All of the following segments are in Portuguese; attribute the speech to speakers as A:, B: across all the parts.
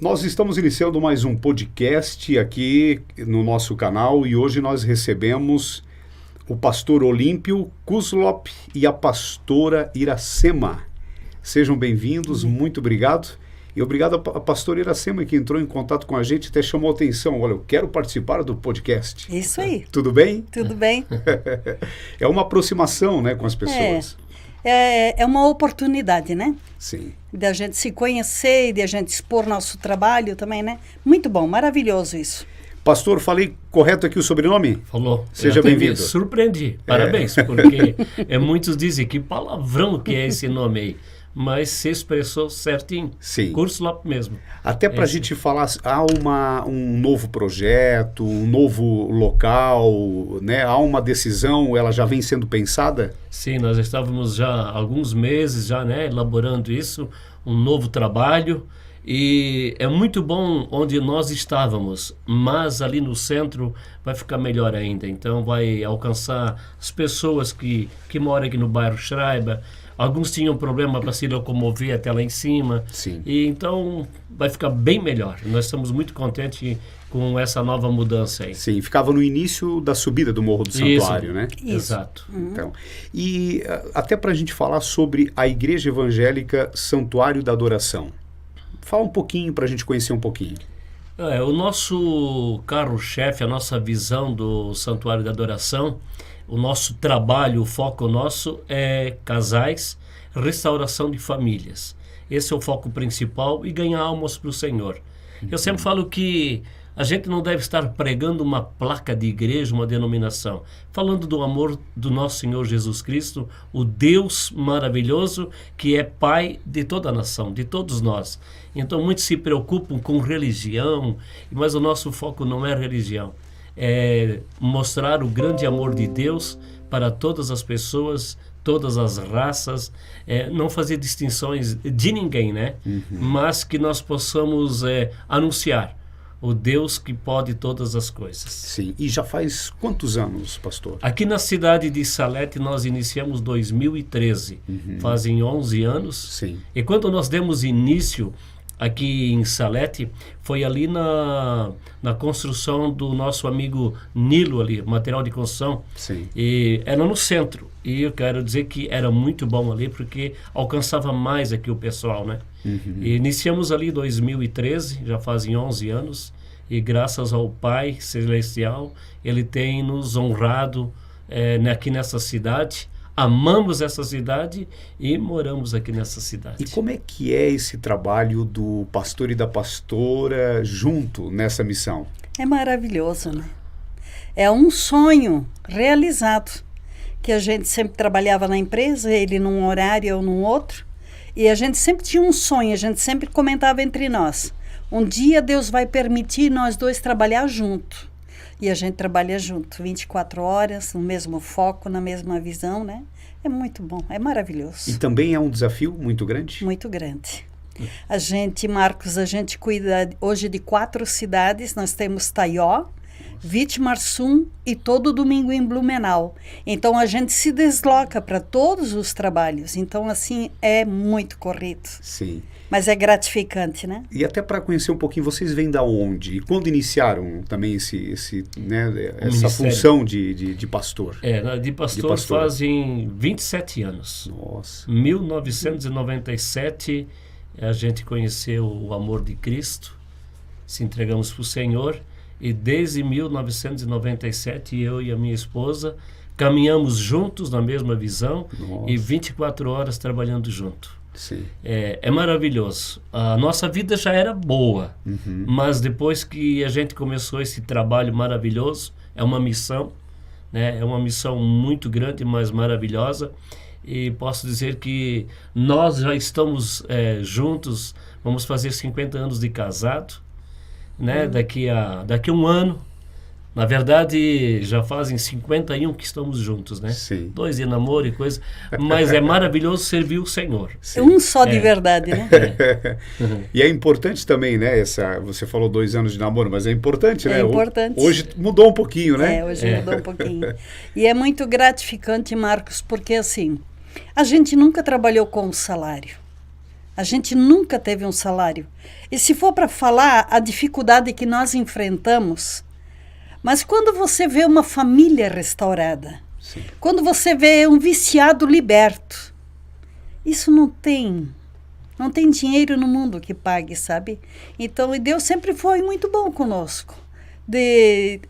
A: Nós estamos iniciando mais um podcast aqui no nosso canal e hoje nós recebemos o pastor Olímpio Kuslop e a pastora Iracema. Sejam bem-vindos, muito obrigado. E obrigado a pastora Iracema que entrou em contato com a gente e até chamou a atenção. Olha, eu quero participar do podcast.
B: Isso aí.
A: Tudo bem?
B: Tudo bem.
A: É uma aproximação, né, com as pessoas.
B: É uma oportunidade, né?
A: Sim.
B: De a gente se conhecer e de a gente expor nosso trabalho também, né? Muito bom, maravilhoso isso.
A: Pastor, falei correto aqui o sobrenome?
C: Falou.
A: Seja bem-vindo.
C: Surpreendi. Parabéns, porque muitos dizem que palavrão que é esse nome aí. Mas se expressou certinho.
A: Sim.
C: Kuslop mesmo.
A: Até para a gente falar, há um novo projeto, um novo local, né? Há uma decisão, ela já vem sendo pensada?
C: Sim, nós estávamos já há alguns meses já, né, elaborando isso, um novo trabalho. E é muito bom onde nós estávamos, mas ali no centro vai ficar melhor ainda. Então vai alcançar as pessoas que moram aqui no bairro Schreiber. Alguns tinham problema para se locomover até lá em cima.
A: Sim.
C: E então vai ficar bem melhor. Nós estamos muito contentes com essa nova mudança aí.
A: Sim, ficava no início da subida do Morro do Santuário, né?
B: Isso.
C: Exato.
A: Então, e até para a gente falar sobre a Igreja Evangélica Santuário da Adoração. Fala um pouquinho para a gente conhecer um pouquinho.
C: O nosso carro-chefe, a nossa visão do Santuário da Adoração, o nosso trabalho, o foco nosso é casais, restauração de famílias. Esse é o foco principal e ganhar almas para o Senhor. Eu sempre falo que a gente não deve estar pregando uma placa de igreja, uma denominação, falando do amor do nosso Senhor Jesus Cristo, o Deus maravilhoso que é Pai de toda a nação, de todos nós. Então muitos se preocupam com religião, mas o nosso foco não é religião. É mostrar o grande amor de Deus para todas as pessoas, todas as raças, não fazer distinções de ninguém, né? Mas que nós possamos anunciar o Deus que pode todas as coisas.
A: Sim, e já faz quantos anos, pastor?
C: Aqui na cidade de Salete nós iniciamos 2013, fazem 11 anos.
A: Sim.
C: E quando nós demos início aqui em Salete, foi ali na construção do nosso amigo Nilo ali, material de construção.
A: Sim.
C: E era no centro. E eu quero dizer que era muito bom ali, porque alcançava mais aqui o pessoal, né? E iniciamos ali em 2013, já fazem 11 anos, e graças ao Pai Celestial, Ele tem nos honrado aqui nessa cidade. Amamos essa cidade e moramos aqui nessa cidade.
A: E como é que é esse trabalho do pastor e da pastora junto nessa missão?
B: É maravilhoso, né? É um sonho realizado, que a gente sempre trabalhava na empresa, ele num horário, eu num outro, e a gente sempre tinha um sonho, a gente sempre comentava entre nós. Um dia Deus vai permitir nós dois trabalhar junto. E a gente trabalha junto, 24 horas, no mesmo foco, na mesma visão, né? É muito bom, é maravilhoso.
A: E também é um desafio muito grande?
B: Muito grande. A gente, Marcos, a gente cuida hoje de 4 cidades. Nós temos Taió, Vitimarsum e todo domingo em Blumenau. Então, a gente se desloca para todos os trabalhos. Então, assim, é muito corrido.
A: Sim.
B: Mas é gratificante, né?
A: E até para conhecer um pouquinho, vocês vêm da onde? E quando iniciaram também essa função de pastor?
C: De pastor fazem 27 anos.
A: Nossa.
C: 1997, a gente conheceu o amor de Cristo, se entregamos para o Senhor, e desde 1997, eu e a minha esposa caminhamos juntos na mesma visão. Nossa. E 24 horas trabalhando junto.
A: Sim.
C: É maravilhoso. A nossa vida já era boa, mas depois que a gente começou esse trabalho maravilhoso, é uma missão, né? É uma missão muito grande, mas maravilhosa, e posso dizer que nós já estamos juntos, vamos fazer 50 anos de casado, né? Daqui a um ano. Na verdade, já fazem 51 que estamos juntos, né?
A: Sim.
C: 2 de namoro e coisa. Mas é maravilhoso servir o Senhor.
B: Sim. Um só de verdade, né?
A: E é importante também, né? Você falou 2 anos de namoro, mas é importante, né?
B: É importante.
A: Hoje mudou um pouquinho, né?
B: Hoje mudou um pouquinho. E é muito gratificante, Marcos, porque assim, a gente nunca trabalhou com salário. A gente nunca teve um salário. E se for para falar a dificuldade que nós enfrentamos, mas quando você vê uma família restaurada,
A: Sim.
B: quando você vê um viciado liberto, isso não tem dinheiro no mundo que pague, sabe? Então, e Deus sempre foi muito bom conosco.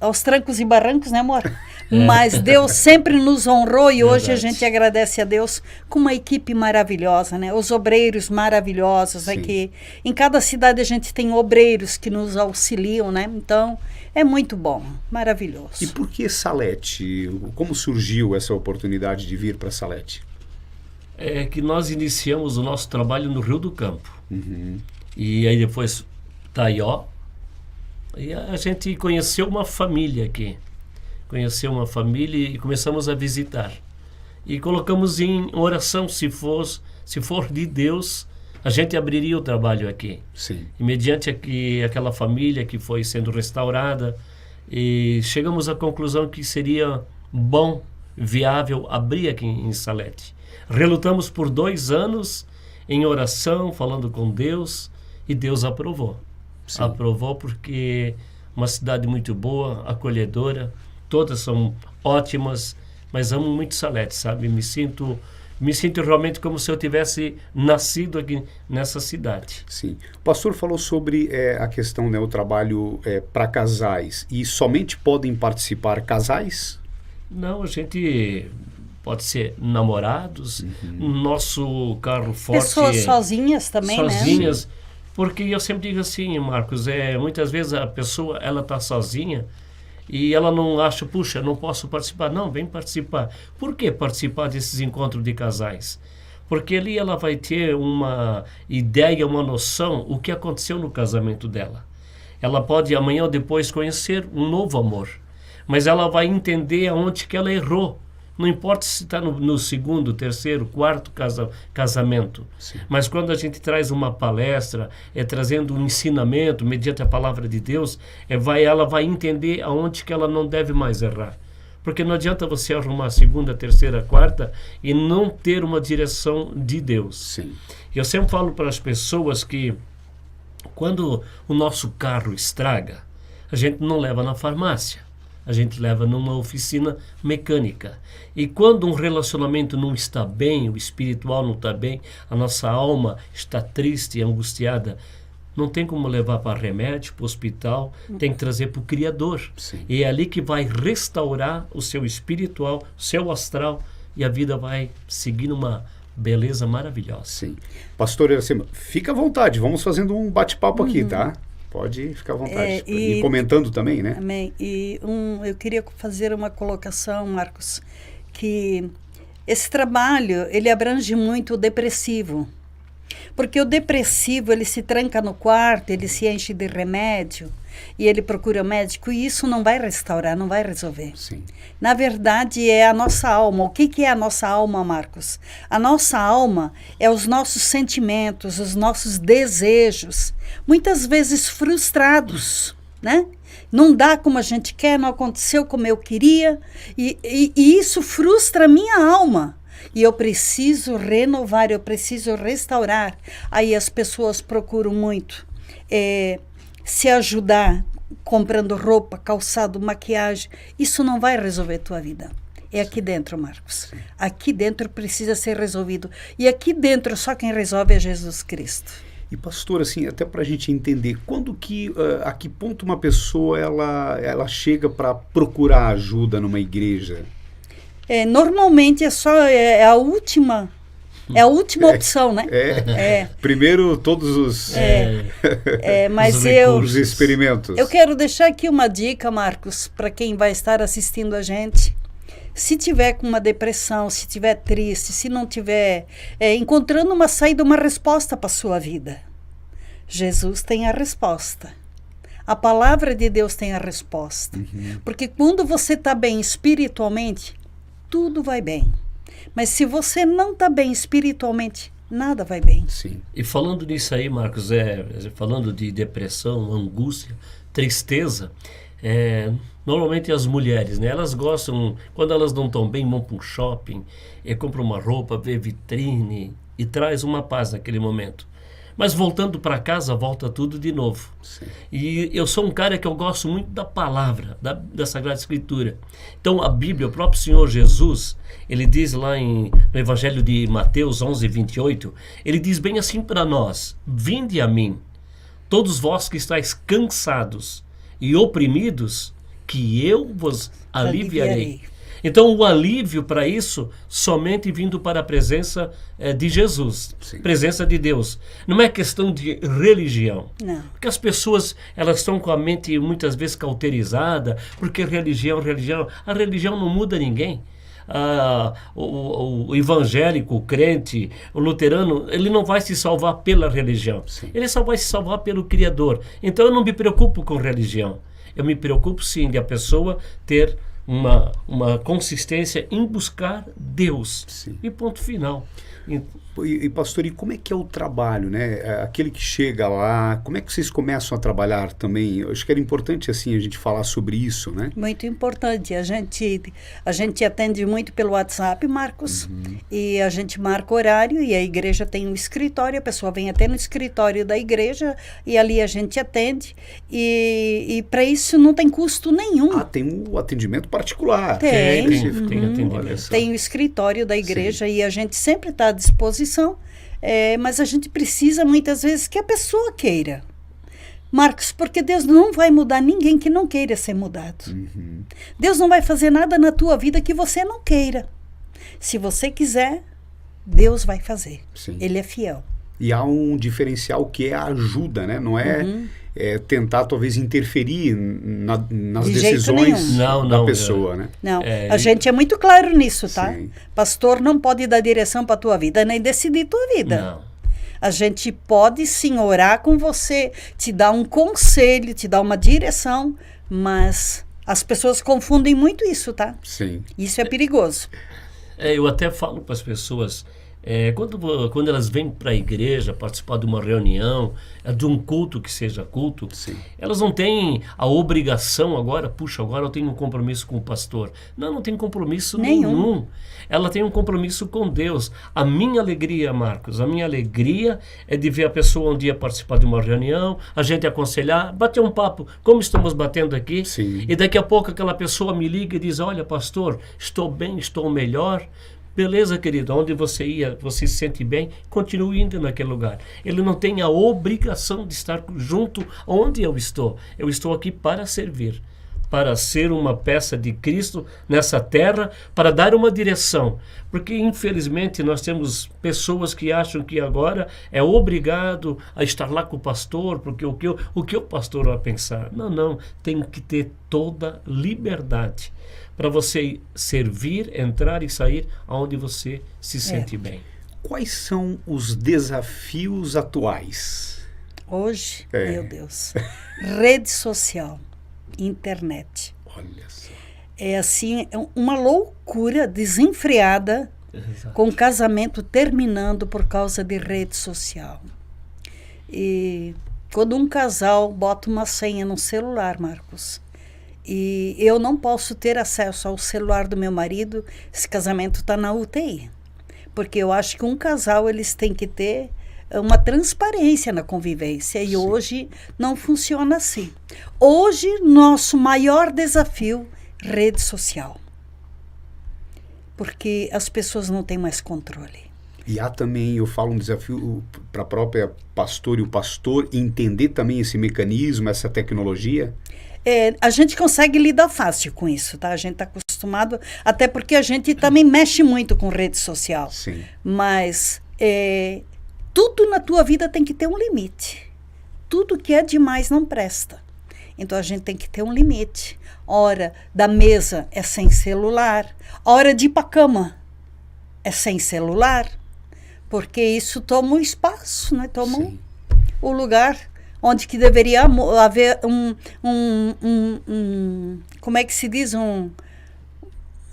B: Aos trancos e barrancos, né, amor? Mas Deus sempre nos honrou e hoje a gente agradece a Deus com uma equipe maravilhosa, né? Os obreiros maravilhosos aqui. Em cada cidade a gente tem obreiros que nos auxiliam, né? Então, é muito bom, maravilhoso.
A: E por que Salete? Como surgiu essa oportunidade de vir para Salete?
C: É que nós iniciamos o nosso trabalho no Rio do Campo.
A: Uhum.
C: E aí depois Taió. E a gente conheceu uma família aqui. Conheceu uma família e começamos a visitar. E colocamos em oração, se for de Deus, a gente abriria o trabalho aqui.
A: Sim.
C: E mediante aquela família que foi sendo restaurada, e chegamos à conclusão que seria bom, viável, abrir aqui em Salete. Relutamos por 2 anos em oração, falando com Deus, e Deus aprovou. Sim. Aprovou porque uma cidade muito boa, acolhedora, todas são ótimas, mas amo muito Salete, sabe? Me sinto realmente como se eu tivesse nascido aqui nessa cidade.
A: Sim. O pastor falou sobre a questão, né, o trabalho para casais. E somente podem participar casais?
C: Não, a gente pode ser namorados, nosso carro forte...
B: Pessoas sozinhas também,
C: sozinhas,
B: né?
C: Porque eu sempre digo assim, Marcos, muitas vezes a pessoa, ela está sozinha e ela não acha, puxa, não posso participar. Não, vem participar. Por que participar desses encontros de casais? Porque ali ela vai ter uma ideia, uma noção, o que aconteceu no casamento dela. Ela pode amanhã ou depois conhecer um novo amor, mas ela vai entender aonde que ela errou. Não importa se está no segundo, terceiro, quarto casamento.
A: Sim.
C: Mas quando a gente traz uma palestra, trazendo um ensinamento, mediante a palavra de Deus, ela vai entender aonde que ela não deve mais errar. Porque não adianta você arrumar a segunda, terceira, quarta e não ter uma direção de Deus.
A: Sim.
C: Eu sempre falo para as pessoas que quando o nosso carro estraga, a gente não leva na farmácia. A gente leva numa oficina mecânica. E quando um relacionamento não está bem, o espiritual não está bem, a nossa alma está triste e angustiada, não tem como levar para remédio, para o hospital, tem que trazer para o Criador.
A: Sim.
C: E é ali que vai restaurar o seu espiritual, o seu astral, e a vida vai seguir numa beleza maravilhosa.
A: Sim. Pastor Iracema, fica à vontade, vamos fazendo um bate-papo aqui, tá? Pode ficar à vontade. E comentando também, né?
B: Amém. E eu queria fazer uma colocação, Marcos, que esse trabalho, ele abrange muito o depressivo. Porque o depressivo, ele se tranca no quarto, ele se enche de remédio e ele procura médico e isso não vai restaurar, não vai resolver.
A: Sim.
B: Na verdade, é a nossa alma. O que é a nossa alma, Marcos? A nossa alma é os nossos sentimentos, os nossos desejos, muitas vezes frustrados, né? Não dá como a gente quer, não aconteceu como eu queria e isso frustra a minha alma. E eu preciso renovar, eu preciso restaurar. Aí as pessoas procuram muito se ajudar comprando roupa, calçado, maquiagem. Isso não vai resolver a tua vida. É aqui dentro, Marcos. Aqui dentro precisa ser resolvido. E aqui dentro só quem resolve é Jesus Cristo.
A: E pastor, assim, até para a gente entender, a que ponto uma pessoa ela chega para procurar ajuda numa igreja?
B: Normalmente é a última opção, né?
A: Primeiro todos os
B: mas
A: os experimentos.
B: Eu quero deixar aqui uma dica, Marcos, para quem vai estar assistindo a gente. Se tiver com uma depressão, se tiver triste, se não tiver encontrando uma saída, uma resposta para a sua vida, Jesus tem a resposta. A palavra de Deus tem a resposta. Porque quando você está bem espiritualmente, tudo vai bem. Mas se você não está bem espiritualmente, nada vai bem.
A: Sim.
C: E falando nisso aí, Marcos, falando de depressão, angústia, tristeza, normalmente as mulheres, né, elas gostam, quando elas não estão bem, vão para um shopping, compram uma roupa, vê vitrine e traz uma paz naquele momento. Mas voltando para casa, volta tudo de novo.
A: Sim.
C: E eu sou um cara que eu gosto muito da palavra, da Sagrada Escritura. Então a Bíblia, o próprio Senhor Jesus, ele diz lá no Evangelho de Mateus 11:28, ele diz bem assim para nós: vinde a mim, todos vós que estáis cansados e oprimidos, que eu vos aliviarei. Então o alívio para isso, somente vindo para a presença de Jesus,
A: Sim.
C: presença de Deus. Não é questão de religião.
B: Não.
C: Porque as pessoas, elas estão com a mente muitas vezes cauterizada, porque religião, a religião não muda ninguém. O evangélico, o crente, o luterano, ele não vai se salvar pela religião.
A: Sim.
C: Ele só vai se salvar pelo Criador. Então eu não me preocupo com religião. Eu me preocupo sim de a pessoa ter uma consistência em buscar Deus.
A: Sim.
C: E ponto final.
A: E pastor, e como é que é o trabalho, né? Aquele que chega lá, como é que vocês começam a trabalhar também? Eu acho que era importante assim a gente falar sobre isso, né?
B: Muito importante. A gente atende muito pelo WhatsApp, Marcos, e a gente marca horário e a igreja tem um escritório, a pessoa vem até no escritório da igreja e ali a gente atende e para isso não tem custo nenhum.
A: Tem o atendimento particular.
B: Tem.
C: Tem atendimento.
B: Tem o escritório da igreja e a gente sempre está à disposição, mas a gente precisa muitas vezes que a pessoa queira. Marcos, porque Deus não vai mudar ninguém que não queira ser mudado. Deus não vai fazer nada na tua vida que você não queira. Se você quiser, Deus vai fazer.
A: Sim.
B: Ele é fiel.
A: E há um diferencial que é a ajuda, né? Não é, tentar talvez interferir nas
B: De jeito
A: decisões
B: nenhum.
A: da pessoa, né?
B: Não, a gente é muito claro nisso, tá?
A: Sim.
B: Pastor não pode dar direção para tua vida, nem decidir tua vida.
C: Não.
B: A gente pode sim orar com você, te dar um conselho, te dar uma direção, mas as pessoas confundem muito isso, tá?
A: Sim.
B: Isso é perigoso.
C: Eu até falo para as pessoas, quando elas vêm para a igreja participar de uma reunião, de um culto que seja culto,
A: Sim.
C: elas não têm a obrigação agora eu tenho um compromisso com o pastor. Não tem compromisso nenhum. Ela tem um compromisso com Deus. A minha alegria, Marcos, a minha alegria é de ver a pessoa um dia participar de uma reunião, a gente aconselhar, bater um papo, como estamos batendo aqui,
A: Sim.
C: e daqui a pouco aquela pessoa me liga e diz: olha, pastor, estou bem, estou melhor. Beleza, querido, onde você ia, você se sente bem, continue indo naquele lugar. Ele não tem a obrigação de estar junto onde eu estou. Eu estou aqui para servir, para ser uma peça de Cristo nessa terra, para dar uma direção. Porque, infelizmente, nós temos pessoas que acham que agora é obrigado a estar lá com o pastor, porque o que o pastor vai pensar? Não, tem que ter toda liberdade para você servir, entrar e sair aonde você se sente bem.
A: Quais são os desafios atuais?
B: Hoje, meu Deus, rede social, internet.
A: Olha só.
B: É assim, uma loucura desenfreada,
C: Exato.
B: com casamento terminando por causa de rede social. E quando um casal bota uma senha no celular, Marcos, e eu não posso ter acesso ao celular do meu marido, esse casamento está na UTI. Porque eu acho que um casal, eles têm que ter uma transparência na convivência. E hoje não funciona assim. Hoje, nosso maior desafio, rede social. Porque as pessoas não têm mais controle.
A: E há também, eu falo, um desafio para a própria pastor e o pastor entender também esse mecanismo, essa tecnologia.
B: A gente consegue lidar fácil com isso, tá? A gente está acostumado, até porque a gente também mexe muito com rede social.
A: Sim.
B: Mas tudo na tua vida tem que ter um limite. Tudo que é demais não presta. Então a gente tem que ter um limite. Hora da mesa é sem celular. Hora de ir para a cama é sem celular. Porque isso toma o espaço, né? Toma o lugar onde que deveria haver como é que se diz? Um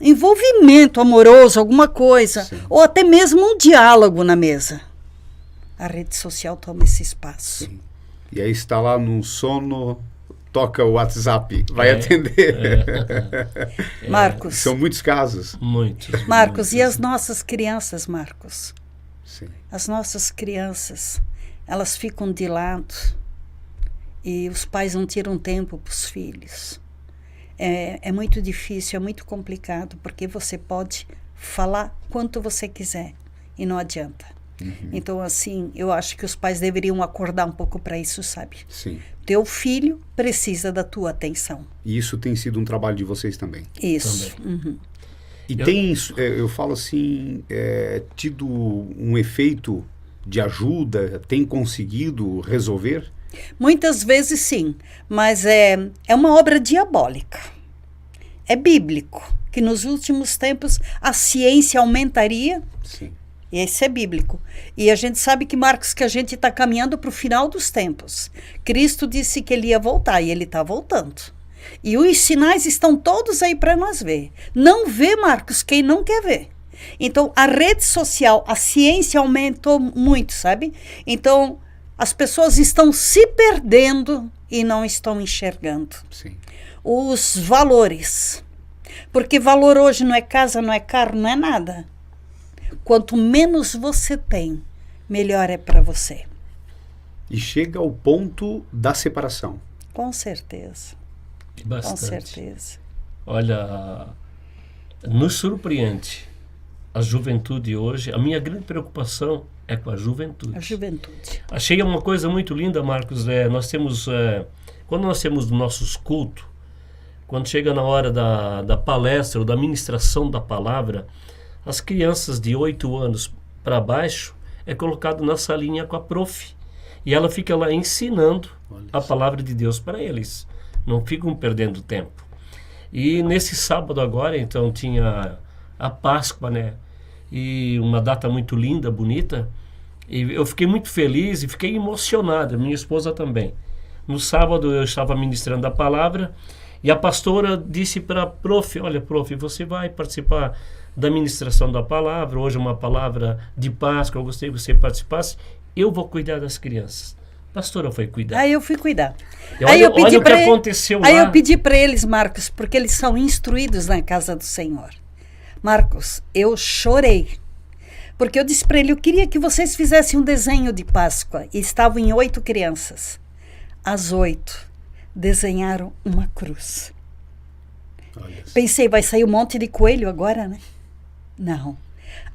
B: envolvimento amoroso, alguma coisa.
A: Sim.
B: Ou até mesmo um diálogo na mesa. A rede social toma esse espaço.
A: Sim. E aí está lá no sono, toca o WhatsApp, vai atender.
B: Marcos.
A: São muitos casos.
C: Muitos.
B: Marcos, e as nossas crianças, Marcos?
A: Sim.
B: As nossas crianças, elas ficam de lado e os pais não tiram tempo para os filhos. É muito difícil, é muito complicado, porque você pode falar quanto você quiser e não adianta. Então, assim, eu acho que os pais deveriam acordar um pouco para isso, sabe?
A: Sim.
B: Teu filho precisa da tua atenção.
A: E isso tem sido um trabalho de vocês também.
B: Isso.
A: E tem, eu falo assim, tido um efeito de ajuda? Tem conseguido resolver?
B: Muitas vezes sim, mas é uma obra diabólica. É bíblico, que nos últimos tempos a ciência aumentaria.
A: Sim.
B: E esse é bíblico. E a gente sabe que, Marcos, que a gente está caminhando para o final dos tempos. Cristo disse que ele ia voltar e ele está voltando. E os sinais estão todos aí para nós ver. Não vê, Marcos, quem não quer ver. Então, a rede social, a ciência aumentou muito, sabe? Então, as pessoas estão se perdendo e não estão enxergando.
A: Sim.
B: Os valores. Porque valor hoje não é casa, não é carro, não é nada. Quanto menos você tem, melhor é para você.
A: E chega ao ponto da separação.
B: Com certeza.
C: Bastante.
B: Com certeza.
C: Olha, nos surpreende a juventude hoje. A minha grande preocupação é com a juventude.
B: A juventude.
C: Achei uma coisa muito linda, Marcos. Nós temos, quando nós temos nossos cultos, quando chega na hora da palestra ou da ministração da palavra, as crianças de 8 anos para baixo é colocado na salinha com a prof. E ela fica lá ensinando a palavra de Deus para eles. Não ficam perdendo tempo. E nesse sábado agora, então, tinha a Páscoa, né? E uma data muito linda, bonita. E eu fiquei muito feliz e fiquei emocionado, minha esposa também. No sábado eu estava ministrando a palavra e a pastora disse para a prof, olha, prof, você vai participar da ministração da palavra, hoje é uma palavra de Páscoa, eu gostaria que você participasse, eu vou cuidar das crianças. A pastora foi cuidar.
B: Aí eu fui cuidar.
C: E olha o que aconteceu lá.
B: Aí eu pedi para eles, Marcos, porque eles são instruídos na casa do Senhor. Marcos, eu chorei. Porque eu disse para ele, eu queria que vocês fizessem um desenho de Páscoa. E estavam em 8 crianças. As 8 desenharam uma cruz. Pensei, vai sair um monte de coelho agora, né? Não.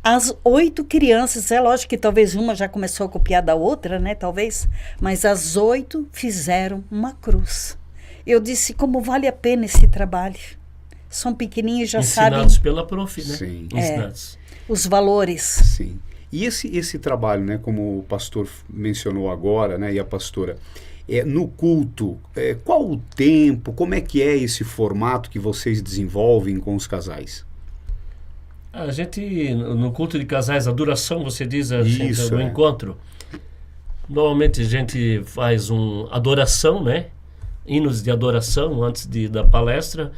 B: As 8 crianças, é lógico que talvez uma já começou a copiar da outra, né? Talvez. Mas as 8 fizeram uma cruz. Eu disse, como vale a pena esse trabalho? São pequenininhos e já sabem.
C: Ensinados pela prof, né?
A: Sim.
C: Ensinados.
B: Os valores.
A: Sim. E esse trabalho, né, como o pastor mencionou agora, né, e a pastora, no culto, qual o tempo, como é que é esse formato que vocês desenvolvem com os casais?
C: A gente, no culto de casais, a duração, você diz,
A: Isso,
C: no encontro, normalmente a gente faz uma adoração, né? Hinos de adoração antes da palestra.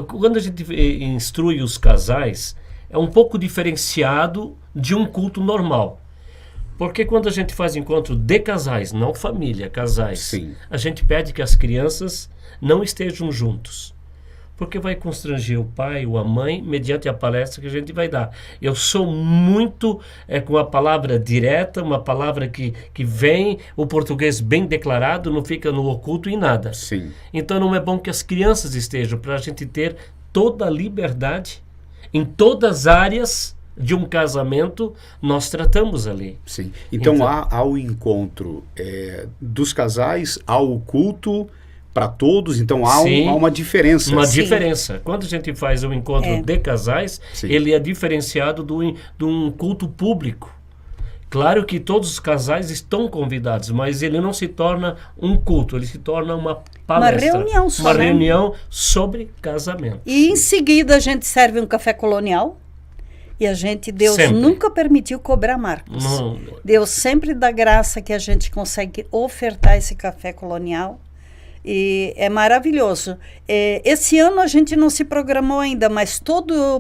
C: Quando a gente instrui os casais, é um pouco diferenciado de um culto normal. Porque quando a gente faz encontro de casais, não família, casais,
A: Sim.
C: a gente pede que as crianças não estejam juntos. Porque vai constranger o pai ou a mãe mediante a palestra que a gente vai dar. Eu sou muito com a palavra direta, uma palavra que vem, o português bem declarado, não fica no oculto em nada.
A: Sim.
C: Então não é bom que as crianças estejam, para a gente ter toda a liberdade em todas as áreas de um casamento, nós tratamos ali.
A: Sim. Então há o encontro dos casais, há o culto para todos, então há uma diferença.
C: Uma
B: Sim.
C: diferença. Quando a gente faz o encontro de casais,
A: Sim.
C: ele é diferenciado de um culto público. Claro que todos os casais estão convidados, mas ele não se torna um culto, ele se torna uma palestra.
B: Uma reunião só,
C: uma
B: né?
C: reunião sobre casamento.
B: E em seguida a gente serve um café colonial. E Deus
C: Sempre.
B: nunca permitiu cobrar, Marcos.
C: Não.
B: Deus sempre dá graça que a gente consegue ofertar esse café colonial. E é maravilhoso. Esse ano a gente não se programou ainda, mas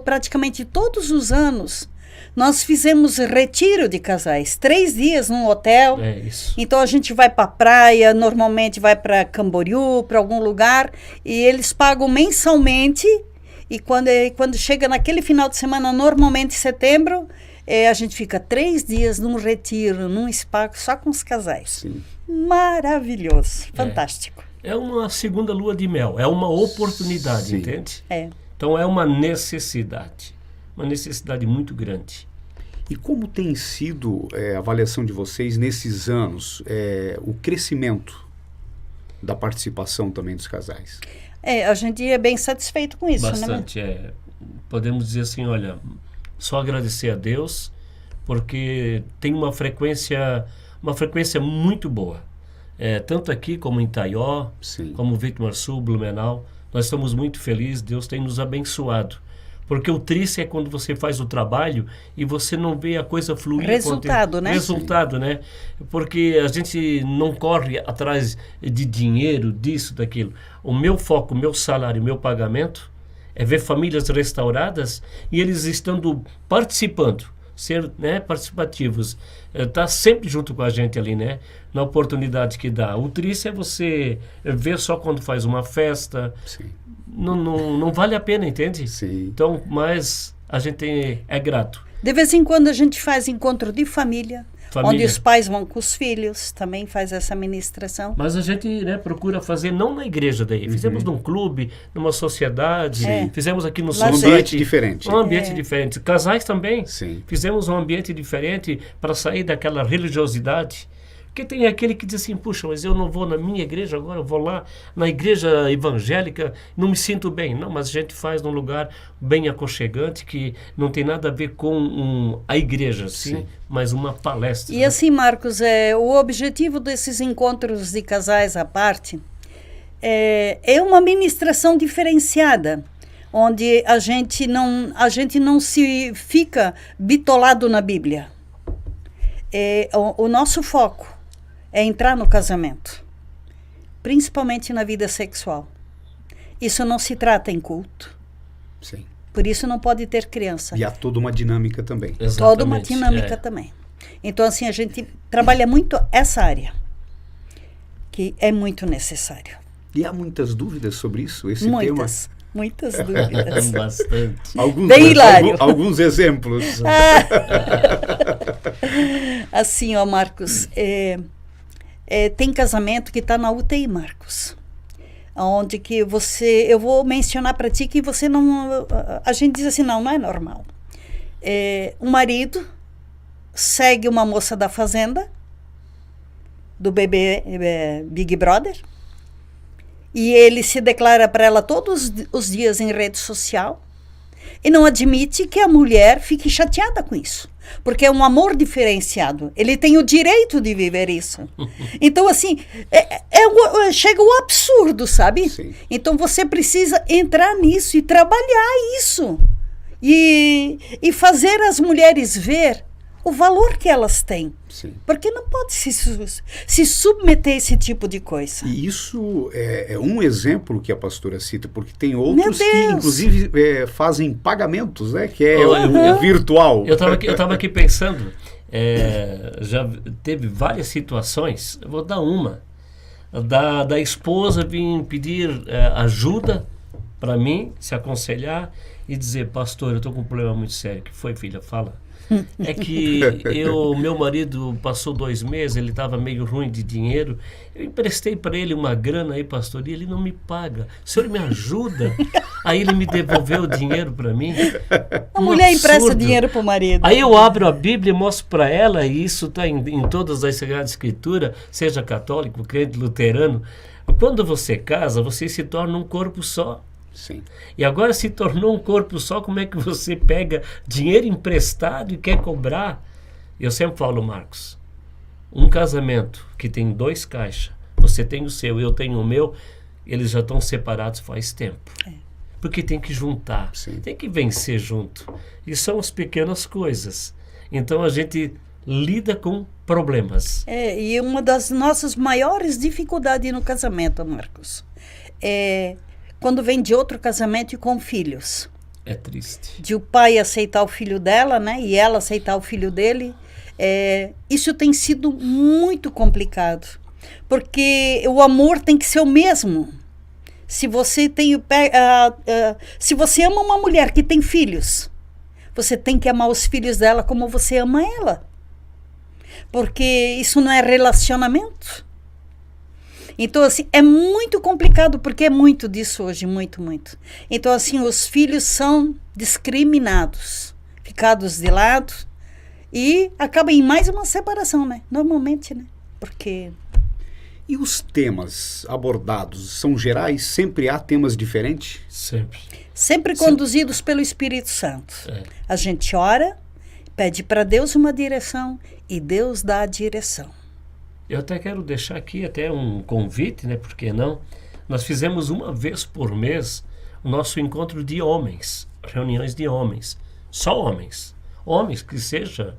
B: praticamente todos os anos nós fizemos retiro de casais. 3 dias num hotel.
C: É isso.
B: Então a gente vai para a praia, normalmente vai para Camboriú, para algum lugar, e eles pagam mensalmente. E quando chega naquele final de semana, normalmente em setembro, A gente fica 3 dias num retiro, num spa, só com os casais.
A: Sim.
B: Maravilhoso, fantástico.
C: É uma segunda lua de mel, é uma oportunidade,
A: Sim.
C: entende?
B: É.
C: Então é uma necessidade muito grande.
A: E como tem sido a avaliação de vocês nesses anos, o crescimento da participação também dos casais?
B: A gente é bem satisfeito com isso, né?
C: Bastante, podemos dizer assim, olha, só agradecer a Deus, porque tem uma frequência muito boa. Tanto aqui como em Taió,
A: Sim.
C: como Vítima Sul, Blumenau, nós estamos muito felizes, Deus tem nos abençoado. Porque o triste é quando você faz o trabalho e você não vê a coisa fluir.
B: Resultado, né?
C: Resultado, né? Porque a gente não corre atrás de dinheiro, disso, daquilo. O meu foco, o meu salário, o meu pagamento é ver famílias restauradas e eles estando participando, ser, né, participativos. Tá sempre junto com a gente ali, né? Na oportunidade que dá. O triste é você ver só quando faz uma festa.
A: Sim.
C: Não vale a pena, entende?
A: Sim.
C: Então, mas a gente é grato.
B: De vez em quando a gente faz encontro de família, onde os pais vão com os filhos, também faz essa ministração.
C: Mas a gente, né, procura fazer, não na igreja daí, fizemos num clube, numa sociedade, fizemos aqui no
A: Um ambiente diferente.
C: Um ambiente diferente. Casais também.
A: Sim.
C: Fizemos um ambiente diferente para sair daquela religiosidade. Porque tem aquele que diz assim, puxa, mas eu não vou na minha igreja agora, eu vou lá na igreja evangélica, não me sinto bem. Não, mas a gente faz num lugar bem aconchegante, que não tem nada a ver com a igreja, sim, mas uma palestra.
B: E assim, Marcos, o objetivo desses encontros de casais à parte é uma ministração diferenciada, onde a gente não se fica bitolado na Bíblia. O nosso foco é entrar no casamento, principalmente na vida sexual. Isso não se trata em culto.
A: Sim.
B: Por isso não pode ter criança.
A: E há toda uma dinâmica também.
C: Exatamente,
B: Toda uma dinâmica também. Então, assim, a gente trabalha muito essa área, que é muito necessário.
A: E há muitas dúvidas sobre isso, esse
B: Muitas dúvidas.
C: Bastante.
B: Bem hilário.
A: Alguns exemplos.
B: Assim, ó, Marcos, tem casamento que está na UTI, Marcos. Onde que eu vou mencionar para ti que você não... A gente diz assim, não é normal. Um marido segue uma moça da fazenda, do bebê Big Brother, e ele se declara para ela todos os dias em rede social e não admite que a mulher fique chateada com isso, porque é um amor diferenciado. Ele tem o direito de viver isso. Então, assim, chega o absurdo, sabe?
A: Sim.
B: Então, você precisa entrar nisso e trabalhar isso e fazer as mulheres ver o valor que elas têm.
A: Sim.
B: Porque não pode se submeter a esse tipo de coisa.
A: E isso é um exemplo que a pastora cita, porque tem outros
B: Meu
A: que,
B: Deus!
A: inclusive, fazem pagamentos, né? Que é
C: Olha,
A: virtual.
C: Eu estava aqui pensando, já teve várias situações, eu vou dar uma, da esposa vir pedir ajuda para mim, se aconselhar e dizer, pastor, eu estou com um problema muito sério. Que foi, filha? Fala. É que meu marido passou 2 meses, ele estava meio ruim de dinheiro, eu emprestei para ele uma grana aí, pastor, e ele não me paga. O senhor me ajuda? Aí ele me devolveu o dinheiro para mim.
B: A mulher empresta dinheiro para o marido.
C: Aí eu abro a Bíblia e mostro para ela, e isso está em todas as Sagradas Escrituras, seja católico, crente, luterano. Quando você casa, você se torna um corpo só.
A: Sim.
C: E agora se tornou um corpo só, como é que você pega dinheiro emprestado e quer cobrar? Eu sempre falo, Marcos, um casamento que tem 2 caixas, você tem o seu, eu tenho o meu, eles já estão separados faz tempo. Porque tem que juntar,
A: Sim.
C: tem que vencer junto. E são as pequenas coisas. Então a gente lida com problemas.
B: E uma das nossas maiores dificuldades no casamento, Marcos, é quando vem de outro casamento e com filhos.
C: É triste.
B: De o pai aceitar o filho dela, né? E ela aceitar o filho dele. Isso tem sido muito complicado. Porque o amor tem que ser o mesmo. Se você ama uma mulher que tem filhos, você tem que amar os filhos dela como você ama ela. Porque isso não é relacionamento. Então, assim, é muito complicado, porque é muito disso hoje, muito, muito. Então, assim, os filhos são discriminados, ficados de lado, e acaba em mais uma separação, né? Normalmente, né? Porque...
A: E os temas abordados são gerais? Sempre há temas diferentes?
C: Sempre.
B: Sempre conduzidos pelo Espírito Santo. A gente ora, pede para Deus uma direção, e Deus dá a direção.
C: Eu até quero deixar aqui até um convite, né? Por que não? Nós fizemos uma vez por mês o nosso encontro de homens, reuniões de homens, só homens. Homens que seja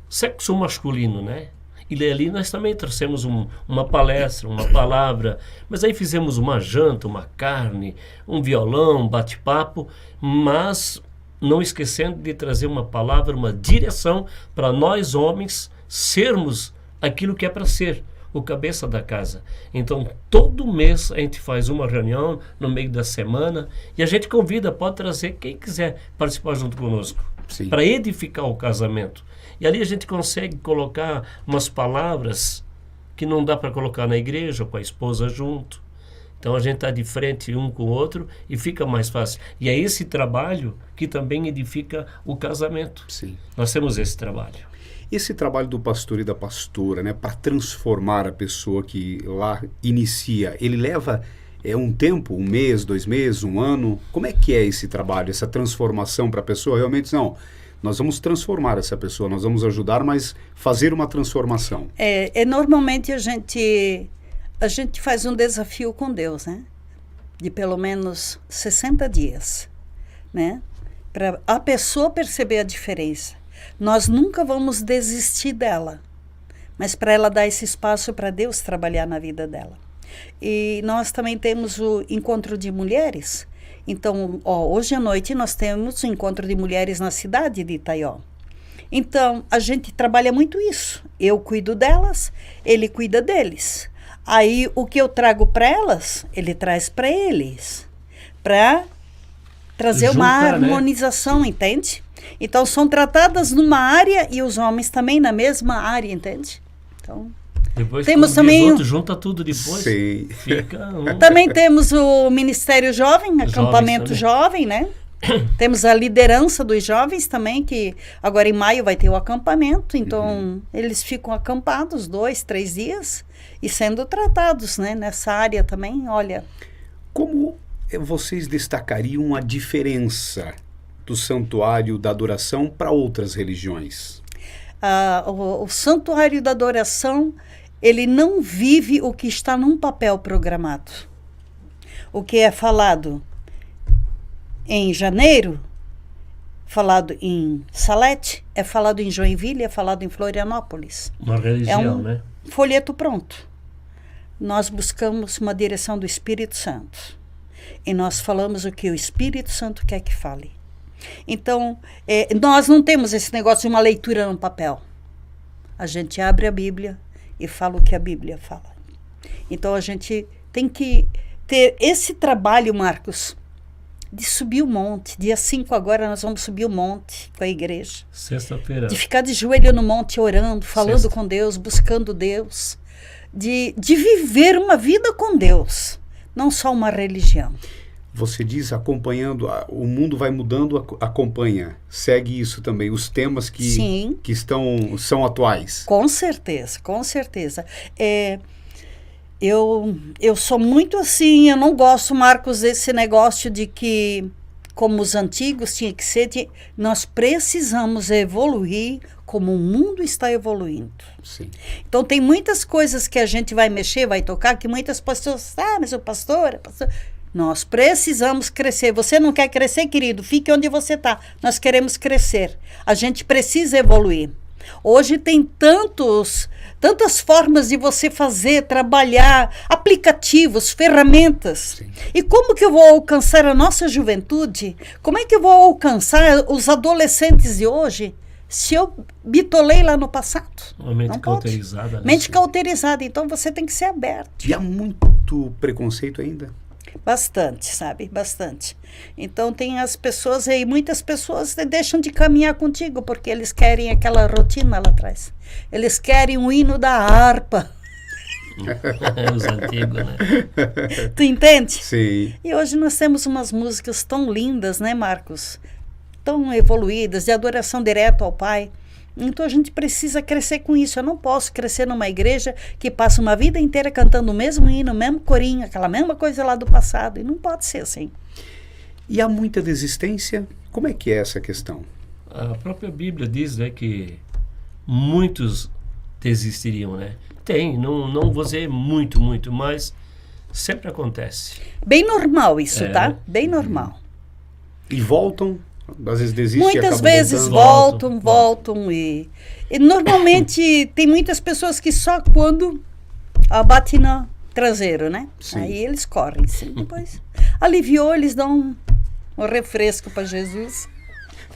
C: sexo masculino, né? E ali nós também trouxemos uma palestra, uma palavra, mas aí fizemos uma janta, uma carne, um violão, um bate-papo, mas não esquecendo de trazer uma palavra, uma direção para nós homens sermos aquilo que é para ser, o cabeça da casa. Então, todo mês a gente faz uma reunião no meio da semana e a gente convida, pode trazer quem quiser participar junto conosco, para edificar o casamento. E ali a gente consegue colocar umas palavras que não dá para colocar na igreja, com a esposa junto. Então a gente está de frente um com o outro e fica mais fácil. E é esse trabalho que também edifica o casamento.
A: Sim.
C: Nós temos esse trabalho.
A: Esse trabalho do pastor e da pastora, né, para transformar a pessoa que lá inicia, ele leva um tempo, 1 mês, 2 meses, 1 ano? Como é que é esse trabalho, essa transformação para a pessoa? Realmente não, nós vamos transformar essa pessoa, nós vamos ajudar, mas fazer uma transformação.
B: Normalmente a gente faz um desafio com Deus, né? De pelo menos 60 dias, né? Para a pessoa perceber a diferença. Nós nunca vamos desistir dela, mas para ela dar esse espaço para Deus trabalhar na vida dela. E nós também temos o encontro de mulheres. Então, hoje à noite nós temos o encontro de mulheres na cidade de Itaió. Então, a gente trabalha muito isso. Eu cuido delas, ele cuida deles. Aí, o que eu trago para elas, ele traz para eles. Para trazer uma harmonização, né? Entende? Então, são tratadas numa área e os homens também na mesma área, entende? Então,
C: depois,
B: temos também
C: junta tudo depois.
A: Sim.
C: Fica
B: Também temos o Ministério Jovem, acampamento jovem, né? Temos a liderança dos jovens também, que agora em maio vai ter o acampamento, então eles ficam acampados 2, 3 dias e sendo tratados, né, nessa área também, olha.
A: Como vocês destacariam a diferença do Santuário da Adoração para outras religiões?
B: O Santuário da Adoração, ele não vive o que está num papel programado. O que é falado em janeiro, falado em Salete, é falado em Joinville, é falado em Florianópolis.
C: Uma religião, né?
B: Folheto pronto. Nós buscamos uma direção do Espírito Santo. E nós falamos o que o Espírito Santo quer que fale. Então, nós não temos esse negócio de uma leitura no papel. A gente abre a Bíblia e fala o que a Bíblia fala. Então, a gente tem que ter esse trabalho, Marcos, de subir o monte. Dia 5 agora nós vamos subir o monte com a igreja.
C: Sexta-feira.
B: De ficar de joelho no monte orando, falando com Deus, buscando Deus. De viver uma vida com Deus, não só uma religião.
A: Você diz acompanhando, o mundo vai mudando, acompanha. Segue isso também, os temas que são atuais.
B: Com certeza, com certeza. Eu sou muito assim, eu não gosto, Marcos, desse negócio de que, como os antigos tinha que ser, nós precisamos evoluir como o mundo está evoluindo.
A: Sim.
B: Então tem muitas coisas que a gente vai mexer, vai tocar, que muitas pessoas, mas o pastor... Nós precisamos crescer. Você não quer crescer, querido? Fique onde você está. Nós queremos crescer. A gente precisa evoluir. Hoje tem tantas formas de você fazer, trabalhar, aplicativos, ferramentas.
A: Sim.
B: E como que eu vou alcançar a nossa juventude? Como é que eu vou alcançar os adolescentes de hoje se eu bitolei lá no passado?
C: Uma mente cauterizada.
B: Mente cauterizada. Então você tem que ser aberto.
A: E há muito preconceito ainda?
B: Bastante, sabe? Bastante. Então tem as pessoas aí, muitas pessoas deixam de caminhar contigo porque eles querem aquela rotina lá atrás. Eles querem o hino da harpa.
C: Os antigos, né?
B: Tu entende?
A: Sim.
B: E hoje nós temos umas músicas tão lindas, né, Marcos? Tão evoluídas, de adoração direta ao Pai. Então a gente precisa crescer com isso. Eu não posso crescer numa igreja que passa uma vida inteira cantando o mesmo hino, o mesmo corinho, aquela mesma coisa lá do passado. E não pode ser assim.
A: E há muita desistência? Como é que é essa questão?
C: A própria Bíblia diz, né, que muitos desistiriam, né? Tem, não vou dizer muito, mas sempre acontece.
B: Bem normal isso, tá? Bem normal.
A: E voltam? Às vezes desistem e
B: Muitas
A: acabam
B: vezes
A: voltando.
B: voltam e normalmente tem muitas pessoas que só quando bate no traseiro, né?
A: Sim.
B: Aí eles correm, sim. Depois aliviou, eles dão um refresco para Jesus.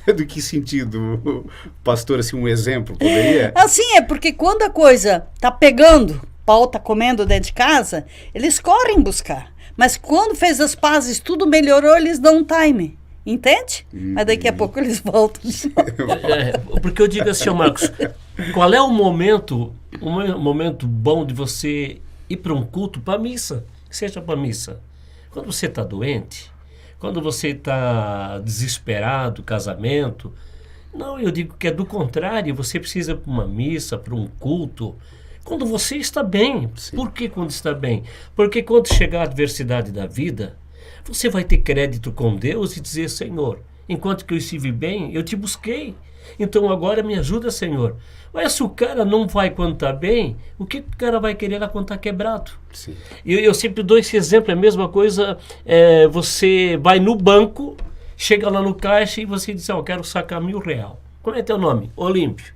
A: Do que sentido, pastor, assim, um exemplo, poderia?
B: Assim, é porque quando a coisa tá pegando, o pau tá comendo dentro de casa, eles correm buscar. Mas quando fez as pazes, tudo melhorou, eles dão um time. Entende? Mas daqui a pouco eles voltam.
C: Porque eu digo assim, Marcos, qual é o momento bom de você ir para um culto, para a missa, que seja para a missa? Quando você está doente, quando você está desesperado, casamento. Não, eu digo que é do contrário, você precisa para uma missa, para um culto, quando você está bem.
A: Sim.
C: Por que quando está bem? Porque quando chegar a adversidade da vida, você vai ter crédito com Deus e dizer, Senhor, enquanto que eu estive bem, eu te busquei. Então agora me ajuda, Senhor. Mas se o cara não vai quando está bem, o que o cara vai querer lá quando está quebrado?
A: Sim.
C: Eu sempre dou esse exemplo, é a mesma coisa, você vai no banco, chega lá no caixa e você diz, eu quero sacar R$1.000. Como é teu nome? Olímpio.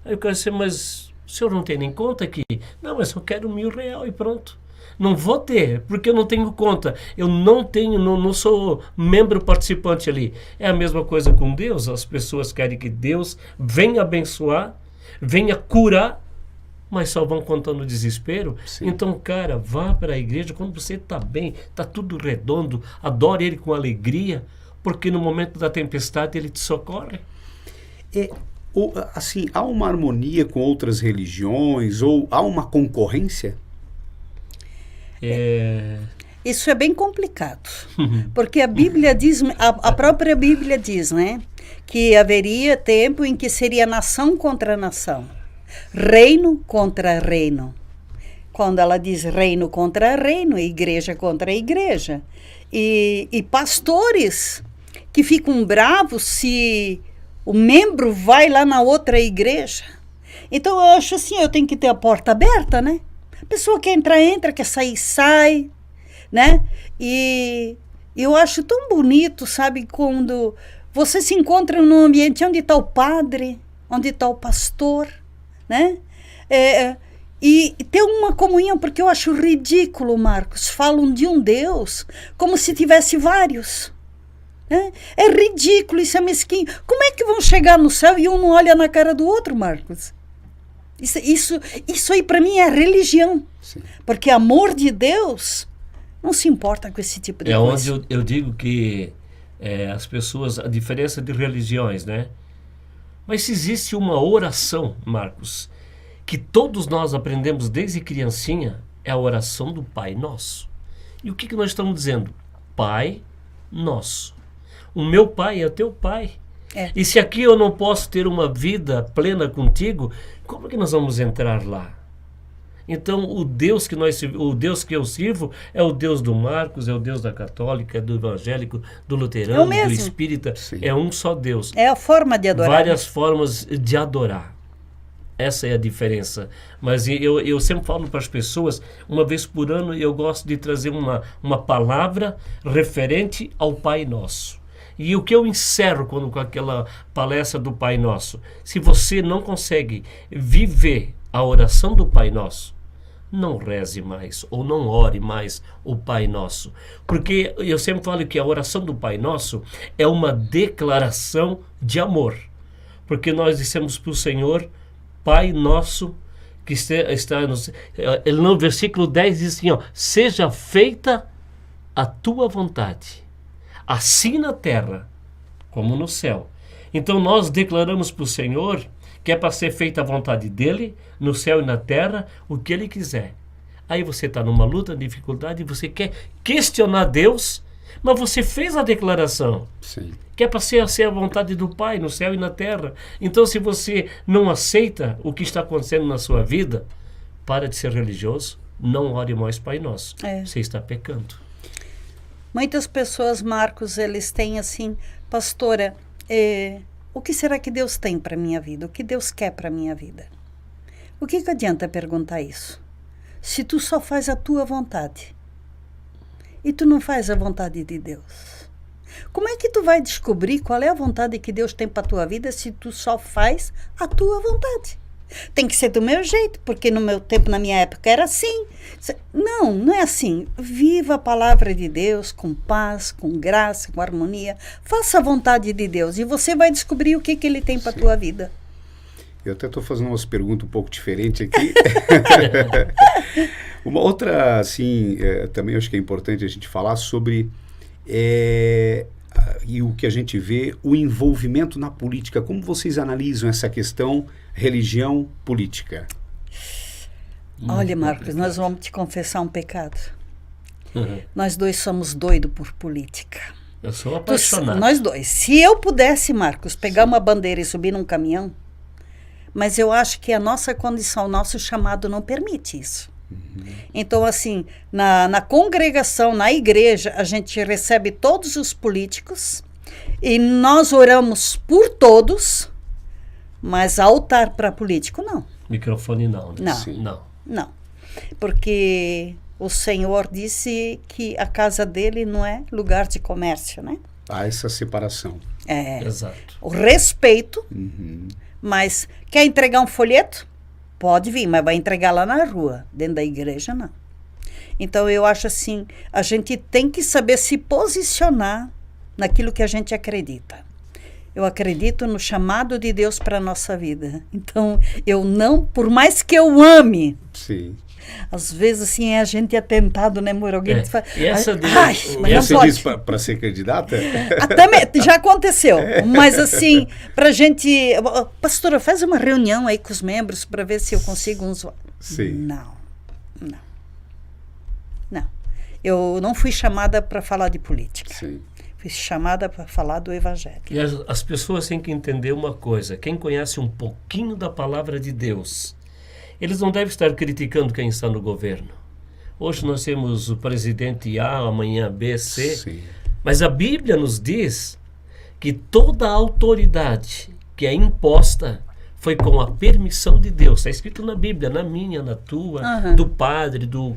C: Aí o cara diz, mas o senhor não tem nem conta aqui? Não, mas eu quero R$1.000 e pronto. Não vou ter, porque eu não tenho conta. Eu não sou membro participante ali. É a mesma coisa com Deus. As pessoas querem que Deus venha abençoar, venha curar, mas só vão contando desespero.
A: Sim.
C: Então, cara, vá para a igreja quando você está bem, está tudo redondo, adore Ele com alegria, porque no momento da tempestade Ele te socorre.
A: Assim, há uma harmonia com outras religiões ou há uma concorrência?
B: Isso é bem complicado, porque a Bíblia diz, a própria Bíblia diz, né, que haveria tempo em que seria nação contra nação, reino contra reino. Quando ela diz reino contra reino, igreja contra igreja, e pastores que ficam bravos se o membro vai lá na outra igreja. Então eu acho assim, eu tenho que ter a porta aberta, né? A pessoa quer entrar, entra, quer sair, sai, né? E eu acho tão bonito, sabe, quando você se encontra num ambiente onde está o padre, onde está o pastor, né? E ter uma comunhão, porque eu acho ridículo, Marcos, falam de um Deus como se tivesse vários. Né? É ridículo, isso é mesquinho. Como é que vão chegar no céu e um não olha na cara do outro, Marcos? Isso aí para mim é religião.
A: Sim.
B: Porque amor de Deus não se importa com esse tipo de coisa.
C: É onde eu digo que as pessoas, a diferença de religiões, né? Mas se existe uma oração, Marcos, que todos nós aprendemos desde criancinha, é a oração do Pai Nosso. E o que nós estamos dizendo? Pai Nosso. O meu Pai é o teu Pai. E se aqui eu não posso ter uma vida plena contigo, como que nós vamos entrar lá? Então o Deus que eu sirvo é o Deus do Marcos, é o Deus da católica, é do evangélico, do luterano, do espírita.
A: Sim.
C: É um só Deus.
B: É a forma de adorar.
C: Várias formas de adorar. Essa é a diferença. Mas eu sempre falo para as pessoas, uma vez por ano eu gosto de trazer uma palavra referente ao Pai Nosso. E o que eu encerro com aquela palestra do Pai Nosso? Se você não consegue viver a oração do Pai Nosso, não reze mais ou não ore mais o Pai Nosso. Porque eu sempre falo que a oração do Pai Nosso é uma declaração de amor. Porque nós dissemos para o Senhor, Pai Nosso, que está no versículo 10 diz assim, ó, seja feita a tua vontade, assim na terra como no céu. Então nós declaramos para o Senhor que é para ser feita a vontade dele, no céu e na terra, o que ele quiser. Aí você está numa luta, dificuldade, e você quer questionar Deus, mas você fez a declaração.
A: Sim.
C: Que é para ser a vontade do Pai, no céu e na terra. Então, se você não aceita o que está acontecendo na sua vida, para de ser religioso, não ore mais Pai Nosso. Você está pecando.
B: Muitas pessoas, Marcos, eles têm assim, pastora, o que será que Deus tem para a minha vida? O que Deus quer para a minha vida? O que adianta perguntar isso? Se tu só faz a tua vontade e tu não faz a vontade de Deus, como é que tu vai descobrir qual é a vontade que Deus tem para a tua vida se tu só faz a tua vontade? Tem que ser do meu jeito, porque no meu tempo, na minha época, era assim. Não é assim. Viva a palavra de Deus com paz, com graça, com harmonia. Faça a vontade de Deus e você vai descobrir o que Ele tem para a tua vida.
A: Eu até estou fazendo umas perguntas um pouco diferentes aqui. Uma outra, assim, também acho que é importante a gente falar sobre e o que a gente vê, o envolvimento na política. Como vocês analisam essa questão religião, política?
B: Olha, Marcos, nós vamos te confessar um pecado. Nós dois somos doidos por política.
C: Eu sou apaixonado.
B: Nós dois. Se eu pudesse, Marcos, pegar uma bandeira e subir num caminhão, mas eu acho que a nossa condição, o nosso chamado não permite isso. Então, assim, na congregação, na igreja, a gente recebe todos os políticos e nós oramos por todos, mas altar para político, não.
C: Microfone não. Né?
B: Não. Porque o Senhor disse que a casa dele não é lugar de comércio, né?
A: Há essa separação.
C: Exato.
B: O respeito, mas quer entregar um folheto? Pode vir, mas vai entregar lá na rua, dentro da igreja, não. Então, eu acho assim, a gente tem que saber se posicionar naquilo que a gente acredita. Eu acredito no chamado de Deus para a nossa vida. Então, eu não, por mais que eu ame,
A: sim,
B: às vezes assim, a gente é tentado, né, amor? Alguém te fala,
A: você diz para ser candidata?
B: Até já aconteceu, mas assim, para a gente, pastora, faz uma reunião aí com os membros para ver se eu consigo uns...
A: Sim.
B: Não. Eu não fui chamada para falar de política.
A: Sim.
B: Fui chamada para falar do Evangelho.
C: E as pessoas têm que entender uma coisa. Quem conhece um pouquinho da palavra de Deus, eles não devem estar criticando quem está no governo. Hoje nós temos o presidente A, amanhã B, C.
A: Sim.
C: Mas a Bíblia nos diz que toda a autoridade que é imposta foi com a permissão de Deus. Está escrito na Bíblia, na minha, na tua, do padre, do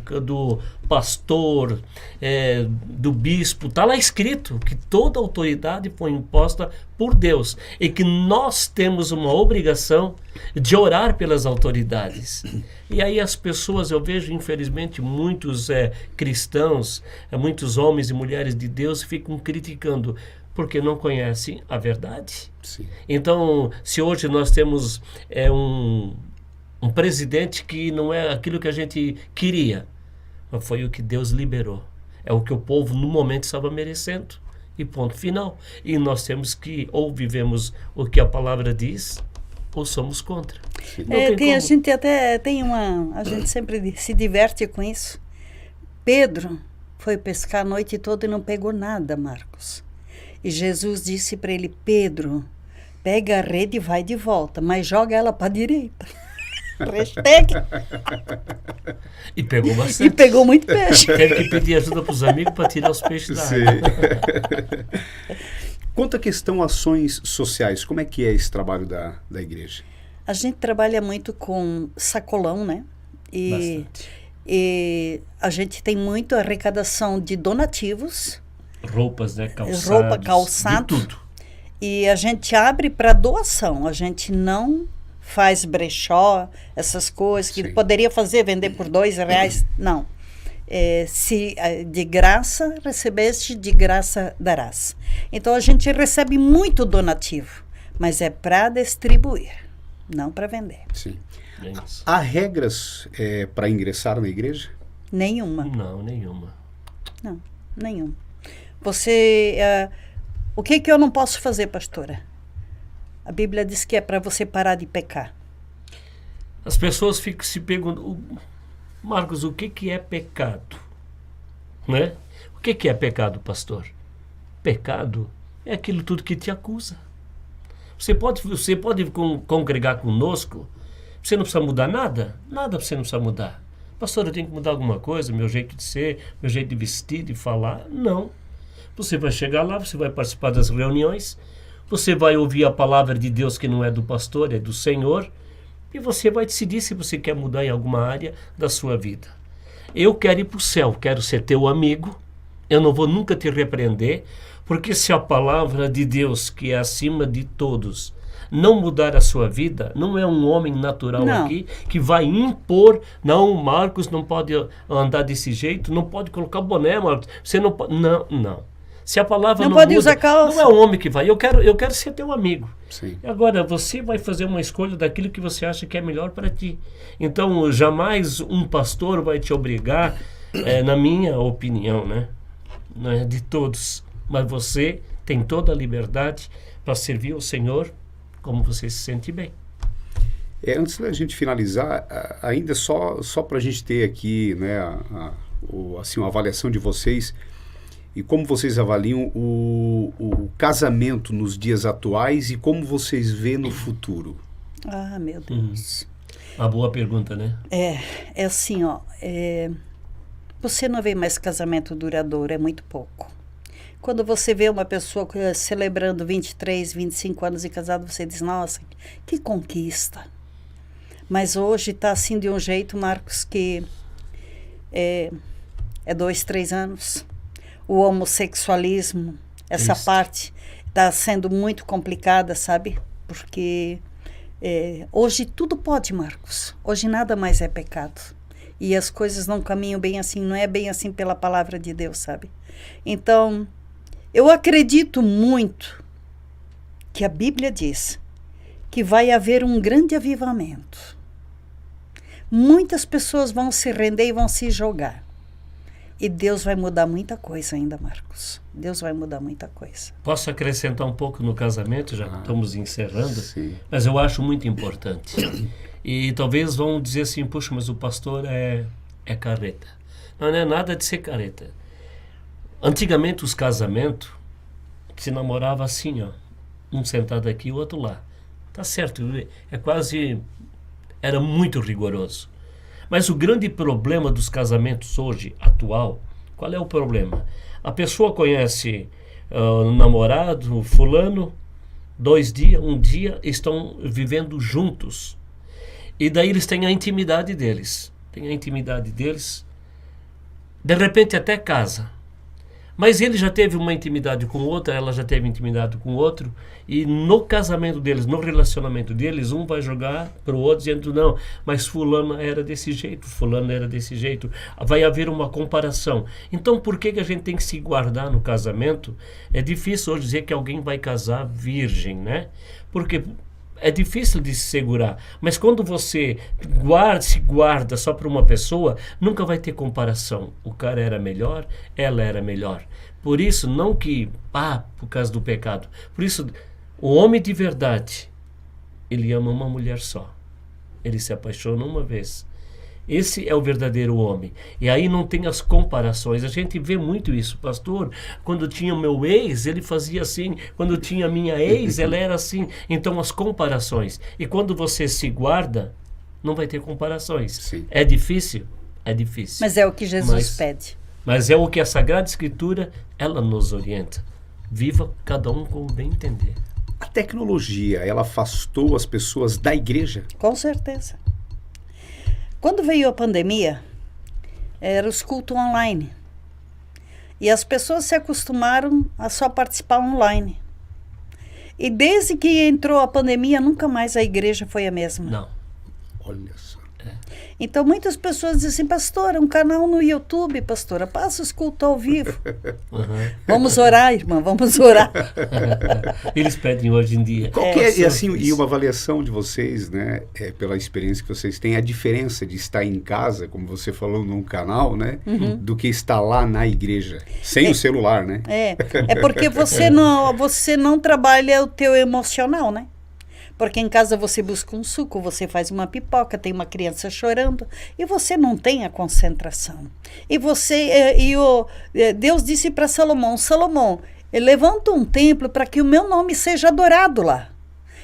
C: pastor, do bispo. Está lá escrito que toda autoridade foi imposta por Deus e que nós temos uma obrigação de orar pelas autoridades. E aí as pessoas, eu vejo infelizmente muitos cristãos, muitos homens e mulheres de Deus ficam criticando porque não conhecem a verdade.
A: Sim.
C: Então, se hoje nós temos um presidente que não é aquilo que a gente queria, mas foi o que Deus liberou. É o que o povo no momento estava merecendo. E ponto final. E nós temos que ou vivemos o que a palavra diz, ou somos contra.
B: A gente até tem a gente sempre se diverte com isso. Pedro foi pescar a noite toda e não pegou nada, Marcos. E Jesus disse para ele, Pedro, pega a rede e vai de volta, mas joga ela para a direita. Hashtag.
C: E pegou bastante.
B: E pegou muito peixe.
C: Teve que pedir ajuda para os amigos para tirar os peixes da água.
B: Quanto
A: à questão ações sociais, como é que é esse trabalho da igreja?
B: A gente trabalha muito com sacolão, né? E a gente tem muito arrecadação de donativos.
C: Roupas, né? Calçados.
B: Roupa, calçado.
C: De tudo.
B: E a gente abre para doação. A gente não faz brechó, essas coisas que poderia fazer, vender por R$2. Não. Se de graça recebeste, de graça darás. Então a gente recebe muito donativo, mas é para distribuir, não para vender.
A: Sim. Há regras para ingressar na igreja?
B: Nenhuma.
C: Não, nenhuma.
B: Não. Nenhum. Você, o que eu não posso fazer, pastora? A Bíblia diz que é para você parar de pecar.
C: As pessoas ficam se perguntando, Marcos, o que é pecado? Né? O que é pecado, pastor? Pecado é aquilo tudo que te acusa. Você pode congregar conosco, você não precisa mudar nada? Nada você não precisa mudar. Pastor, eu tenho que mudar alguma coisa, meu jeito de ser, meu jeito de vestir, de falar? Não. Você vai chegar lá, você vai participar das reuniões, você vai ouvir a palavra de Deus que não é do pastor, é do Senhor, e você vai decidir se você quer mudar em alguma área da sua vida. Eu quero ir para o céu, quero ser teu amigo, eu não vou nunca te repreender, porque se a palavra de Deus, que é acima de todos, não mudar a sua vida, não é um homem natural aqui que vai impor, não, Marcos não pode andar desse jeito, não pode colocar boné, Marcos, você não pode, não. Se a palavra não
B: pode
C: muda,
B: usar calça.
C: não é o homem que vai, eu quero ser teu amigo.
A: Sim.
C: Agora, você vai fazer uma escolha daquilo que você acha que é melhor para ti. Então, jamais um pastor vai te obrigar, na minha opinião, né? Não é de todos, mas você tem toda a liberdade para servir ao Senhor como você se sente bem.
A: Antes da gente finalizar, ainda só para a gente ter aqui, né, uma avaliação de vocês e como vocês avaliam o casamento nos dias atuais e como vocês vê no futuro.
B: Ah, meu Deus.
C: Uma boa pergunta, né?
B: É assim, ó, você não vê mais casamento duradouro, é muito pouco. Quando você vê uma pessoa celebrando 23, 25 anos de casado, você diz, nossa, que conquista. Mas hoje está assim de um jeito, Marcos, que é 2, 3 anos. O homossexualismo, essa parte está sendo muito complicada, sabe? Porque hoje tudo pode, Marcos. Hoje nada mais é pecado. E as coisas não caminham bem assim, não é bem assim pela palavra de Deus, sabe? Então, eu acredito muito que a Bíblia diz que vai haver um grande avivamento. Muitas pessoas vão se render e vão se jogar. E Deus vai mudar muita coisa ainda, Marcos. Deus vai mudar muita coisa.
C: Posso acrescentar um pouco no casamento? Já estamos encerrando.
A: Sim.
C: Mas eu acho muito importante. E talvez vão dizer assim, puxa, mas o pastor é careta. Não é nada de ser careta. Antigamente os casamentos se namorava assim, ó. Um sentado aqui, o outro lá. Tá certo, era muito rigoroso. Mas o grande problema dos casamentos hoje, atual, qual é o problema? A pessoa conhece o namorado, o fulano, 2 dias, um dia, estão vivendo juntos. E daí eles têm a intimidade deles. De repente até casa. Mas ele já teve uma intimidade com outra, ela já teve intimidade com outro, e no casamento deles, no relacionamento deles, um vai jogar para o outro dizendo, não, mas fulano era desse jeito, vai haver uma comparação. Então por que a gente tem que se guardar no casamento? É difícil hoje dizer que alguém vai casar virgem, né? Porque é difícil de se segurar, mas quando você se guarda só para uma pessoa, nunca vai ter comparação. O cara era melhor, ela era melhor. Por isso, não que, por causa do pecado. Por isso, o homem de verdade, ele ama uma mulher só. Ele se apaixona uma vez. Esse é o verdadeiro homem. E aí não tem as comparações. A gente vê muito isso, pastor. Quando tinha o meu ex, ele fazia assim. Quando tinha a minha ex, ela era assim. Então as comparações. E quando você se guarda, não vai ter comparações.
A: Sim.
C: É difícil? É difícil.
B: Mas é o que Jesus pede.
C: Mas é o que a Sagrada Escritura, ela nos orienta. Viva cada um como bem entender.
A: A tecnologia, ela afastou as pessoas da igreja?
B: Com certeza. Quando veio a pandemia, era os cultos online. E as pessoas se acostumaram a só participar online. E desde que entrou a pandemia, nunca mais a igreja foi a mesma.
C: Não.
A: Olha só.
B: Então, muitas pessoas dizem assim, pastora, um canal no YouTube, pastora, passa os cultos ao vivo. Vamos orar, irmã, vamos orar.
C: Eles pedem hoje em dia.
A: Qual que é, e assim, e uma avaliação de vocês, né, pela experiência que vocês têm, a diferença de estar em casa, como você falou, num canal, né, do que estar lá na igreja, sem o celular, né?
B: É porque você não trabalha o teu emocional, né? Porque em casa você busca um suco, você faz uma pipoca, tem uma criança chorando e você não tem a concentração. E Deus disse para Salomão, levanta um templo para que o meu nome seja adorado lá.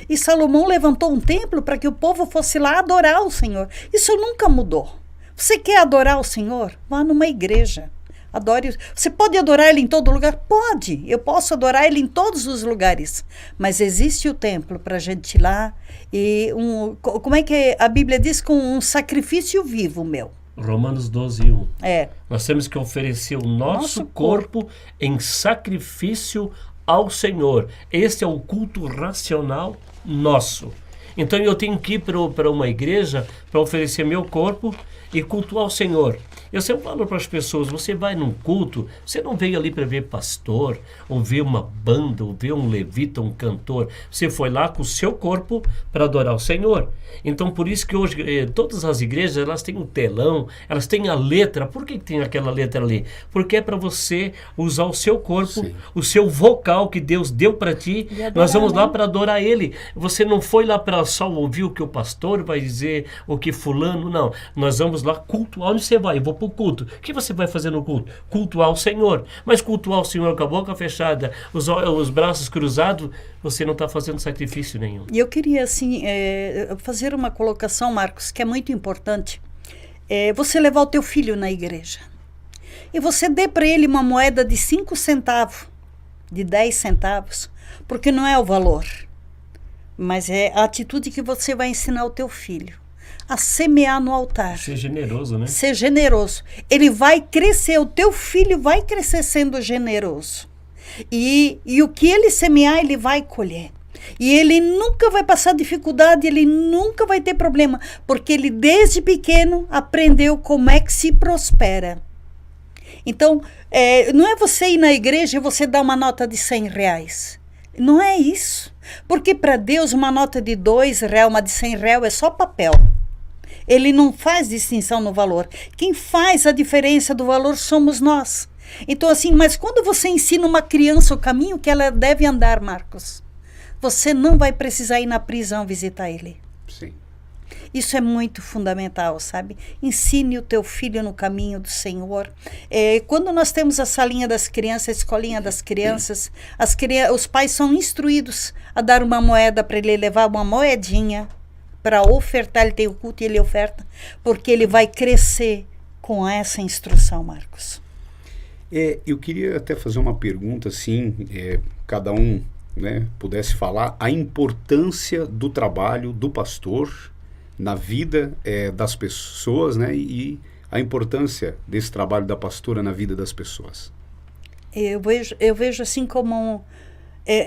B: E Salomão levantou um templo para que o povo fosse lá adorar o Senhor. Isso nunca mudou. Você quer adorar o Senhor? Vá numa igreja. Adore. Você pode adorar Ele em todo lugar? Pode. Eu posso adorar Ele em todos os lugares. Mas existe o templo para a gente ir lá. E como é que a Bíblia diz? Com um sacrifício vivo meu.
C: Romanos 12:1.
B: É.
C: Nós temos que oferecer o nosso corpo em sacrifício ao Senhor. Esse é o culto racional nosso. Então eu tenho que ir para uma igreja para oferecer meu corpo e cultuar o Senhor. Eu sempre falo para as pessoas, você vai num culto, você não veio ali para ver pastor, ou ver uma banda, ou ver um levita, um cantor. Você foi lá com o seu corpo para adorar o Senhor. Então, por isso que hoje, todas as igrejas, elas têm um telão, elas têm a letra. Por que tem aquela letra ali? Porque é para você usar o seu corpo, sim, o seu vocal que Deus deu para ti. Nós vamos lá para adorar Ele. Você não foi lá para só ouvir o que o pastor vai dizer, o que fulano, não. Nós vamos lá cultuar. Onde você vai? Eu vou para o culto. O que você vai fazer no culto? Cultuar o Senhor. Mas cultuar o Senhor com a boca fechada, os braços cruzados, você não está fazendo sacrifício nenhum.
B: E eu queria, assim, fazer uma colocação, Marcos, que é muito importante. Você levar o teu filho na igreja. E você dê para ele uma moeda de 5 centavos, de 10 centavos, porque não é o valor, mas é a atitude que você vai ensinar o teu filho a semear no altar.
C: Ser generoso, né?
B: Ser generoso. Ele vai crescer, o teu filho vai crescer sendo generoso. E o que ele semear, ele vai colher. E ele nunca vai passar dificuldade, ele nunca vai ter problema, porque ele desde pequeno aprendeu como é que se prospera. Então, não é você ir na igreja e você dar uma nota de R$100. Não é isso. Porque para Deus uma nota de R$2, uma de R$100 é só papel. Ele não faz distinção no valor. Quem faz a diferença do valor somos nós. Então assim, mas quando você ensina uma criança o caminho que ela deve andar, Marcos, você não vai precisar ir na prisão visitar ele.
A: Sim.
B: Isso é muito fundamental, sabe? Ensine o teu filho no caminho do Senhor. Quando nós temos a salinha das crianças, a escolinha das crianças, os pais são instruídos a dar uma moeda para ele levar uma moedinha para ofertar. Ele tem o culto e ele oferta, porque ele vai crescer com essa instrução, Marcos.
A: Eu queria até fazer uma pergunta, assim, cada um, né, pudesse falar a importância do trabalho do pastor na vida das pessoas, né, e a importância desse trabalho da pastora na vida das pessoas.
B: Eu vejo assim como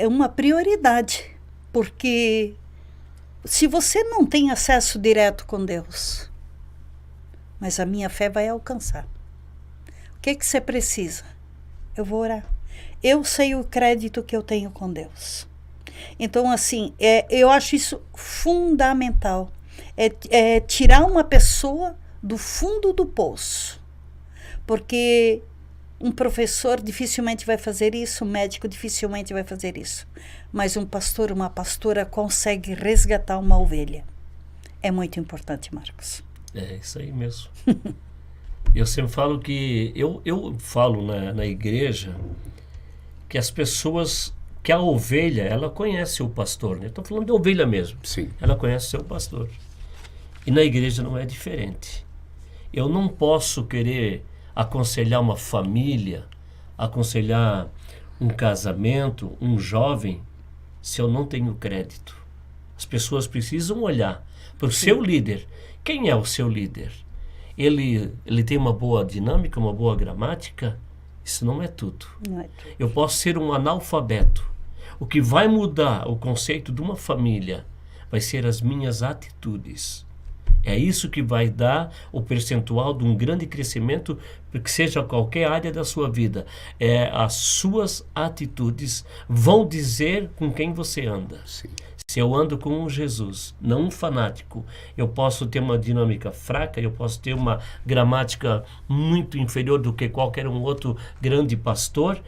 B: uma prioridade, porque se você não tem acesso direto com Deus, mas a minha fé vai alcançar. O que você precisa? Eu vou orar. Eu sei o crédito que eu tenho com Deus. Então, assim, eu acho isso fundamental. Tirar uma pessoa do fundo do poço. Porque um professor dificilmente vai fazer isso, um médico dificilmente vai fazer isso. Mas um pastor, uma pastora consegue resgatar uma ovelha. É muito importante, Marcos.
C: É isso aí mesmo. Eu sempre falo que... Eu falo na igreja que as pessoas... Que a ovelha, ela conhece o pastor, né? Estou falando de ovelha mesmo.
A: Sim.
C: Ela conhece o seu pastor. E na igreja não é diferente. Eu não posso querer aconselhar uma família, aconselhar um casamento, um jovem, se eu não tenho crédito. As pessoas precisam olhar para o seu líder. Quem é o seu líder? Ele tem uma boa dinâmica, uma boa gramática? Isso não é tudo.
B: Não é tudo.
C: Eu posso ser um analfabeto. O que vai mudar o conceito de uma família vai ser as minhas atitudes. É isso que vai dar o percentual de um grande crescimento, que seja qualquer área da sua vida. As suas atitudes vão dizer com quem você anda.
A: Sim.
C: Se eu ando com um Jesus, não um fanático, eu posso ter uma dinâmica fraca, eu posso ter uma gramática muito inferior do que qualquer um outro grande pastor,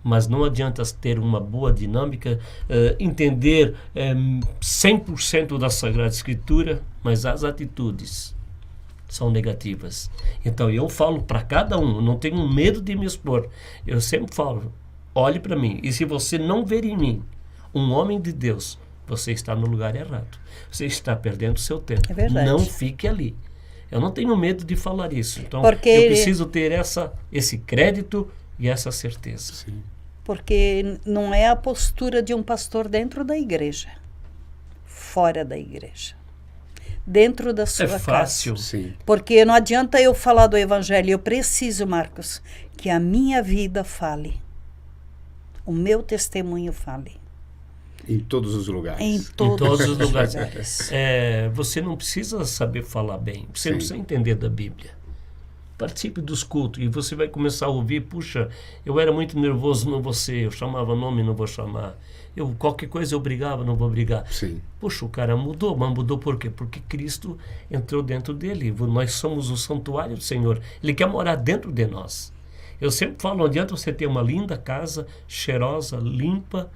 C: mas não adianta ter uma boa dinâmica, entender 100% da Sagrada Escritura, mas as atitudes são negativas. Então eu falo para cada um, não tenho medo de me expor. Eu sempre falo, olhe para mim, e se você não ver em mim um homem de Deus, você está no lugar errado. Você está perdendo o seu tempo.
B: É verdade.
C: Não fique ali. Eu não tenho medo de falar isso. Então
B: Porque
C: eu preciso ter esse crédito e essa certeza.
A: Sim.
B: Porque não é a postura de um pastor dentro da igreja, fora da igreja, dentro da sua
C: É fácil.
B: casa.
A: Sim.
B: Porque não adianta eu falar do evangelho, eu preciso, Marcos, que a minha vida fale, o meu testemunho fale.
A: Em todos os lugares.
B: Em todos os lugares.
C: Você não precisa saber falar bem, você
A: Sim.
C: não precisa entender da Bíblia. Participe dos cultos e você vai começar a ouvir, puxa, eu era muito nervoso, não vou ser, eu chamava nome, não vou chamar. Qualquer coisa eu brigava, não vou brigar.
A: Sim.
C: Puxa, o cara mudou, mas mudou por quê? Porque Cristo entrou dentro dele. Nós somos o santuário do Senhor. Ele quer morar dentro de nós. Eu sempre falo, não adianta você ter uma linda casa, cheirosa, limpa,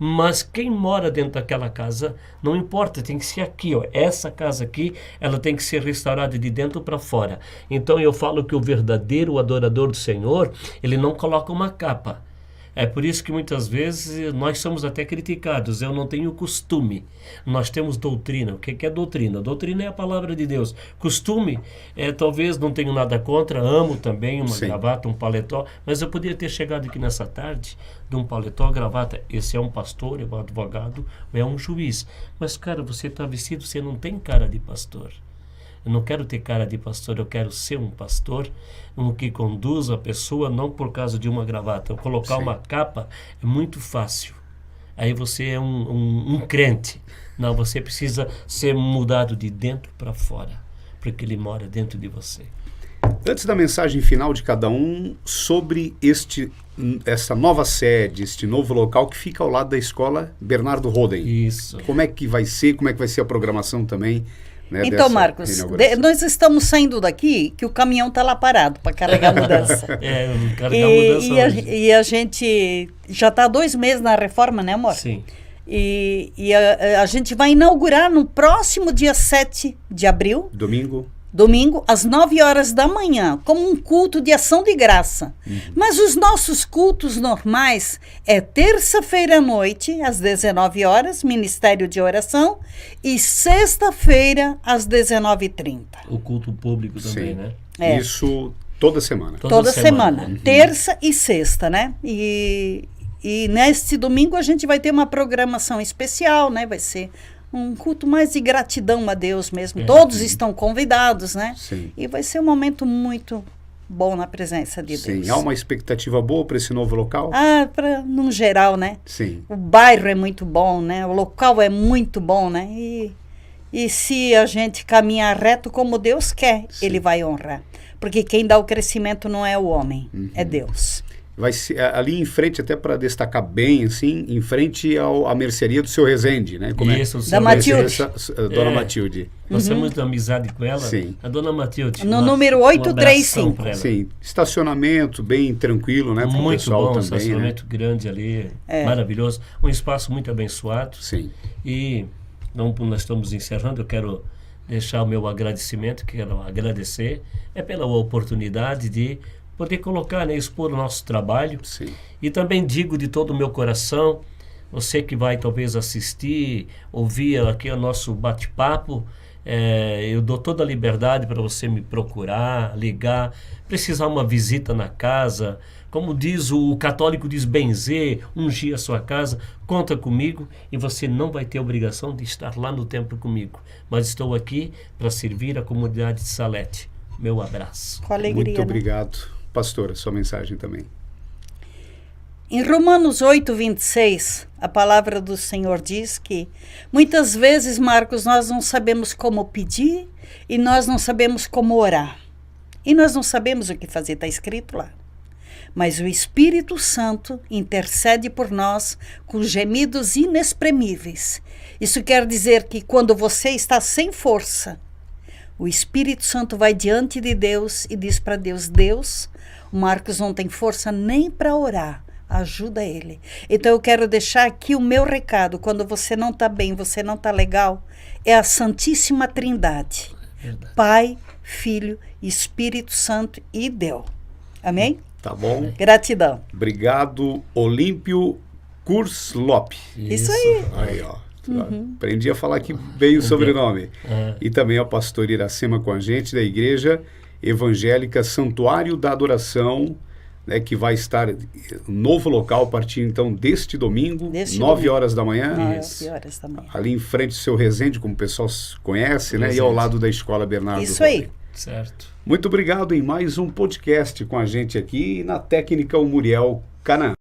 C: mas quem mora dentro daquela casa, não importa, tem que ser aqui, ó. Essa casa aqui, ela tem que ser restaurada de dentro para fora. Então eu falo que o verdadeiro adorador do Senhor, ele não coloca uma capa. É por isso que muitas vezes nós somos até criticados. Eu não tenho costume. Nós temos doutrina. O que é doutrina? Doutrina é a palavra de Deus. Costume, talvez não tenho nada contra, amo também uma
A: Sim.
C: gravata, um paletó, mas eu poderia ter chegado aqui nessa tarde de um paletó, gravata. Esse é um pastor, é um advogado, é um juiz. Mas, cara, você está vestido, você não tem cara de pastor. Eu não quero ter cara de pastor, eu quero ser um pastor, um que conduz a pessoa não por causa de uma gravata. Eu colocar
A: Sim.
C: uma capa é muito fácil. Aí você é um crente. Não, você precisa ser mudado de dentro para fora, porque ele mora dentro de você.
A: Antes da mensagem final de cada um, sobre essa nova sede, este novo local que fica ao lado da escola Bernardo Roden.
C: Isso.
A: Como é que vai ser a programação também? Né,
B: Então,
A: dessa
B: Marcos,
A: inauguração?
B: nós estamos saindo daqui, que o caminhão está lá parado para carregar a mudança.
C: Carregar a mudança hoje.
B: E a gente já está há 2 meses na reforma, né, amor?
C: Sim.
B: E a gente vai inaugurar no próximo dia 7 de abril, domingo, às 9 horas da manhã, como um culto de ação de graça. Mas os nossos cultos normais é terça-feira à noite, às 19 horas, Ministério de Oração, e sexta-feira, às 19h30.
C: O culto público também,
A: Sim.
C: né?
A: Isso toda semana.
B: Toda semana. Terça e sexta, né? E neste domingo a gente vai ter uma programação especial, né? Vai ser um culto mais de gratidão a Deus mesmo. Todos estão convidados, né?
A: Sim.
B: E vai ser um momento muito bom na presença de Deus.
A: Sim. Há uma expectativa boa para esse novo local?
B: Num geral, né?
A: Sim.
B: O bairro é muito bom, né? O local é muito bom, né? E se a gente caminhar reto como Deus quer,
A: Sim.
B: Ele vai honrar. Porque quem dá o crescimento não é o homem, é Deus.
A: Vai ser ali em frente, até para destacar bem, assim, em frente à mercearia do seu Rezende, né?
C: Isso,
B: da Matilde.
A: Dona Matilde.
C: Nós temos muita amizade com ela.
A: Sim.
C: A dona Matilde.
B: No número 835.
C: Um abração pra ela.
A: Sim, estacionamento bem tranquilo, né? Para o
C: Muito
A: pessoal
C: bom,
A: também,
C: estacionamento grande ali, maravilhoso. Um espaço muito abençoado.
A: Sim.
C: E nós estamos encerrando, eu quero deixar o meu agradecimento, quero agradecer pela oportunidade de poder colocar, né, expor o nosso trabalho.
A: Sim.
C: E também digo de todo o meu coração, você que vai talvez assistir, ouvir aqui o nosso bate-papo, eu dou toda a liberdade para você me procurar, ligar, precisar uma visita na casa. Como diz o católico, diz benzer, ungir a sua casa, conta comigo e você não vai ter obrigação de estar lá no templo comigo. Mas estou aqui para servir a comunidade de Salete. Meu abraço.
B: Com alegria.
A: Muito obrigado. Pastora, sua mensagem também.
B: Em Romanos 8:26, a palavra do Senhor diz que muitas vezes, Marcos, nós não sabemos como pedir e nós não sabemos como orar. E nós não sabemos o que fazer, está escrito lá. Mas o Espírito Santo intercede por nós com gemidos inexprimíveis. Isso quer dizer que quando você está sem força, o Espírito Santo vai diante de Deus e diz para Deus: Deus, o Marcos não tem força nem para orar, ajuda ele. Então eu quero deixar aqui o meu recado: quando você não está bem, você não está legal, é a Santíssima Trindade.
C: Verdade.
B: Pai, Filho, Espírito Santo e Deus. Amém?
A: Tá bom?
B: Gratidão.
A: Obrigado, Olímpio Kurslop.
B: Isso aí.
A: Aí, ó. Aprendi a falar que veio o sobrenome. E também a pastora Iracema com a gente, da Igreja Evangélica Santuário da Adoração, né, que vai estar no novo local a partir então deste domingo, 9 horas da manhã.
B: 9 horas da manhã.
A: Ali em frente do seu Resende, como o pessoal conhece, né? E ao lado da Escola Bernardo.
B: Isso aí.
C: Certo.
A: Muito obrigado em mais um podcast com a gente aqui, e na técnica o Muriel Canã.